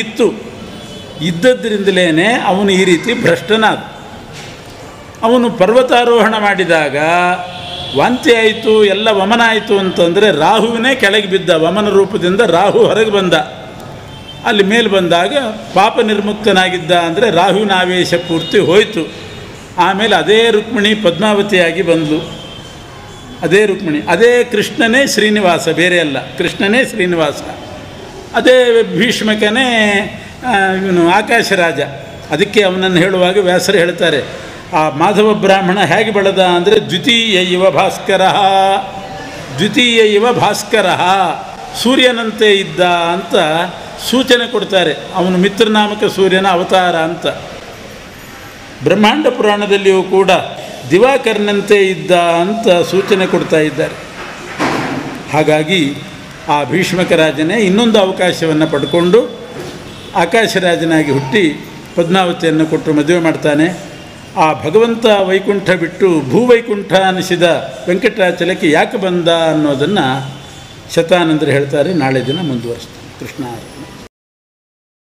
ಇದ್ದದ್ದರಿಂದಲೇ ಅವನು ಈ ರೀತಿ ಭ್ರಷ್ಟನಾದ. ಅವನು ಪರ್ವತಾರೋಹಣ ಮಾಡಿದಾಗ ವಾಂತಿ ಆಯಿತು, ಎಲ್ಲ ವಮನ ಆಯಿತು ಅಂತಂದರೆ ರಾಹುವಿನೇ ಕೆಳಗೆ ಬಿದ್ದ. ವಮನ ರೂಪದಿಂದ ರಾಹು ಹೊರಗೆ ಬಂದ. ಅಲ್ಲಿ ಮೇಲೆ ಬಂದಾಗ ಪಾಪ ನಿರ್ಮುಕ್ತನಾಗಿದ್ದ. ಅಂದರೆ ರಾಹುವಿನ ಆವೇಶ ಪೂರ್ತಿ ಹೋಯಿತು. ಆಮೇಲೆ ಅದೇ ರುಕ್ಮಿಣಿ ಪದ್ಮಾವತಿಯಾಗಿ ಬಂದಳು. ಅದೇ ರುಕ್ಮಿಣಿ, ಅದೇ ಕೃಷ್ಣನೇ ಶ್ರೀನಿವಾಸ, ಬೇರೆ ಅಲ್ಲ, ಕೃಷ್ಣನೇ ಶ್ರೀನಿವಾಸ. ಅದೇ ಭೀಷ್ಮಕನೇ ಇವನು ಆಕಾಶರಾಜ. ಅದಕ್ಕೆ ಅವನನ್ನು ಹೇಳುವಾಗ ವ್ಯಾಸರು ಹೇಳ್ತಾರೆ, ಆ ಮಾಧವ ಬ್ರಾಹ್ಮಣ ಹೇಗೆ ಬೆಳೆದ ಅಂದರೆ ದ್ವಿತೀಯ ಇವ ಭಾಸ್ಕರ, ಸೂರ್ಯನಂತೆ ಇದ್ದ ಅಂತ ಸೂಚನೆ ಕೊಡ್ತಾರೆ. ಅವನು ಮಿತ್ರನಾಮಕ ಸೂರ್ಯನ ಅವತಾರ ಅಂತ. ಬ್ರಹ್ಮಾಂಡ ಪುರಾಣದಲ್ಲಿಯೂ ಕೂಡ ದಿವಾಕರ್ನಂತೆ ಇದ್ದ ಅಂತ ಸೂಚನೆ ಕೊಡ್ತಾ ಇದ್ದಾರೆ. ಹಾಗಾಗಿ ಆ ಭೀಷ್ಮಕ ರಾಜನೇ ಇನ್ನೊಂದು ಅವಕಾಶವನ್ನು ಪಡ್ಕೊಂಡು ಆಕಾಶರಾಜನಾಗಿ ಹುಟ್ಟಿ ಪದ್ಮಾವತಿಯನ್ನು ಕೊಟ್ಟು ಮದುವೆ ಮಾಡ್ತಾನೆ. ಆ ಭಗವಂತ ವೈಕುಂಠ ಬಿಟ್ಟು ಭೂವೈಕುಂಠ ಅನಿಸಿದ ವೆಂಕಟಾಚಲಕ್ಕೆ ಯಾಕೆ ಬಂದ ಅನ್ನೋದನ್ನು ಶತಾನಂದರು ಹೇಳ್ತಾರೆ. ನಾಳೆ ದಿನ ಮುಂದುವರಿಸ್ತಾರೆ. ಕೃಷ್ಣ.